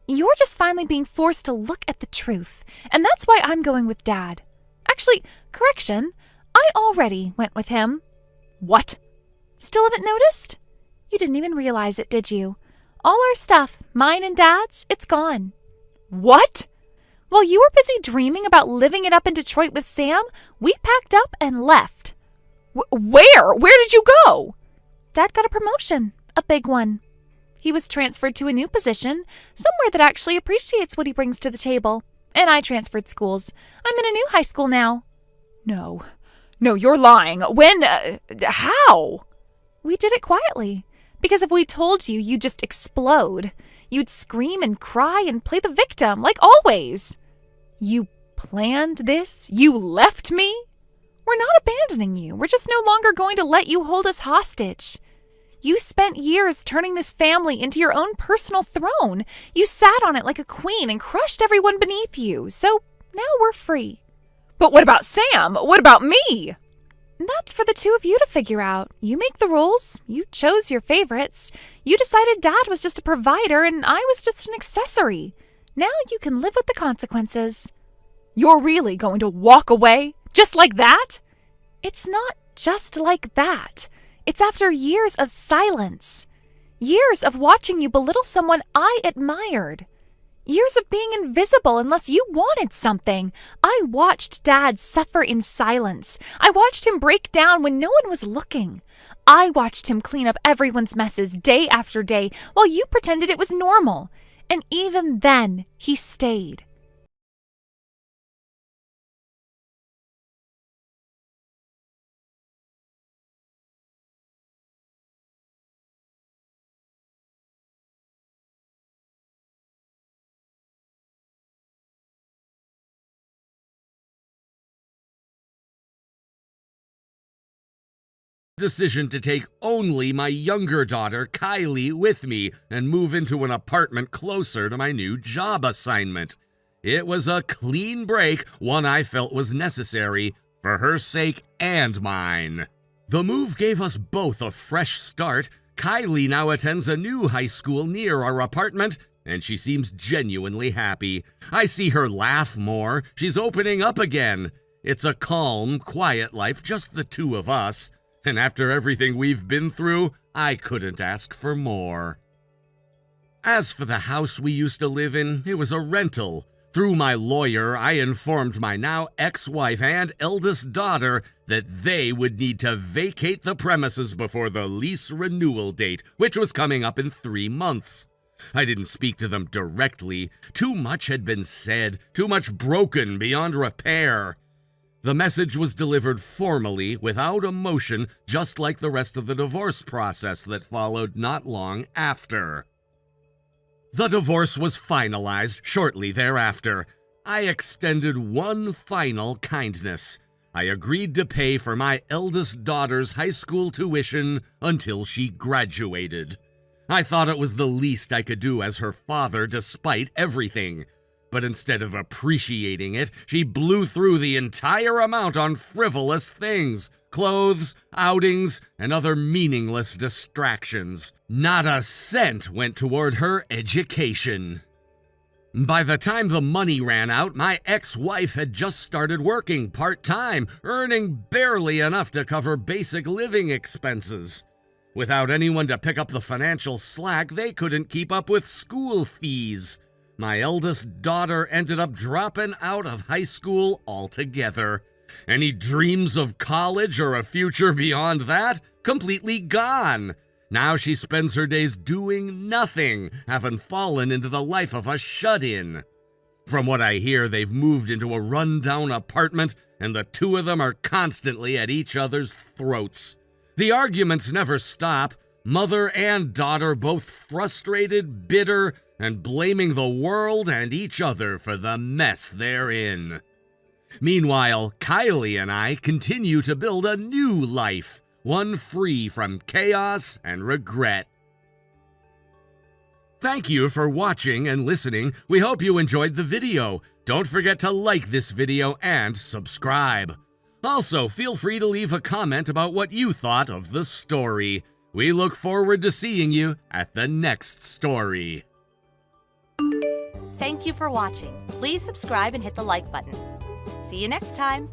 You're just finally being forced to look at the truth. And that's why I'm going with Dad. Actually, correction. I already went with him. What? Still haven't noticed? You didn't even realize it, did you? All our stuff, mine and Dad's, it's gone. What? While you were busy dreaming about living it up in Detroit with Sam, we packed up and left. Where? Where did you go? Dad got a promotion, a big one. He was transferred to a new position, somewhere that actually appreciates what he brings to the table. And I transferred schools. I'm in a new high school now. No, you're lying. When? How? We did it quietly. Because if we told you, you'd just explode. You'd scream and cry and play the victim, like always. You planned this? You left me? We're not abandoning you. We're just no longer going to let you hold us hostage. You spent years turning this family into your own personal throne. You sat on it like a queen and crushed everyone beneath you. So now we're free. But what about Sam? What about me? That's for the two of you to figure out. You make the rules. You chose your favorites. You decided Dad was just a provider and I was just an accessory. Now you can live with the consequences. You're really going to walk away? Just like that? It's not just like that. It's after years of silence. Years of watching you belittle someone I admired. Years of being invisible unless you wanted something. I watched Dad suffer in silence. I watched him break down when no one was looking. I watched him clean up everyone's messes day after day while you pretended it was normal. And even then, he stayed. Decision to take only my younger daughter, Kylie, with me and move into an apartment closer to my new job assignment. It was a clean break, one I felt was necessary for her sake and mine. The move gave us both a fresh start. Kylie now attends a new high school near our apartment, and she seems genuinely happy. I see her laugh more. She's opening up again. It's a calm, quiet life, just the two of us. And after everything we've been through, I couldn't ask for more. As for the house we used to live in, it was a rental. Through my lawyer, I informed my now ex-wife and eldest daughter that they would need to vacate the premises before the lease renewal date, which was coming up in 3 months. I didn't speak to them directly. Too much had been said, too much broken beyond repair. The message was delivered formally, without emotion, just like the rest of the divorce process that followed not long after. The divorce was finalized shortly thereafter. I extended one final kindness. I agreed to pay for my eldest daughter's high school tuition until she graduated. I thought it was the least I could do as her father despite everything. But instead of appreciating it, she blew through the entire amount on frivolous things, clothes, outings, and other meaningless distractions. Not a cent went toward her education. By the time the money ran out, my ex-wife had just started working part-time, earning barely enough to cover basic living expenses. Without anyone to pick up the financial slack, they couldn't keep up with school fees. My eldest daughter ended up dropping out of high school altogether. Any dreams of college or a future beyond that? Completely gone. Now she spends her days doing nothing, having fallen into the life of a shut-in. From what I hear, they've moved into a run-down apartment, and the two of them are constantly at each other's throats. The arguments never stop. Mother and daughter both frustrated, bitter, and blaming the world and each other for the mess they're in. Meanwhile, Kylie and I continue to build a new life, one free from chaos and regret. Thank you for watching and listening. We hope you enjoyed the video. Don't forget to like this video and subscribe. Also, feel free to leave a comment about what you thought of the story. We look forward to seeing you at the next story. Thank you for watching. Please subscribe and hit the like button. See you next time.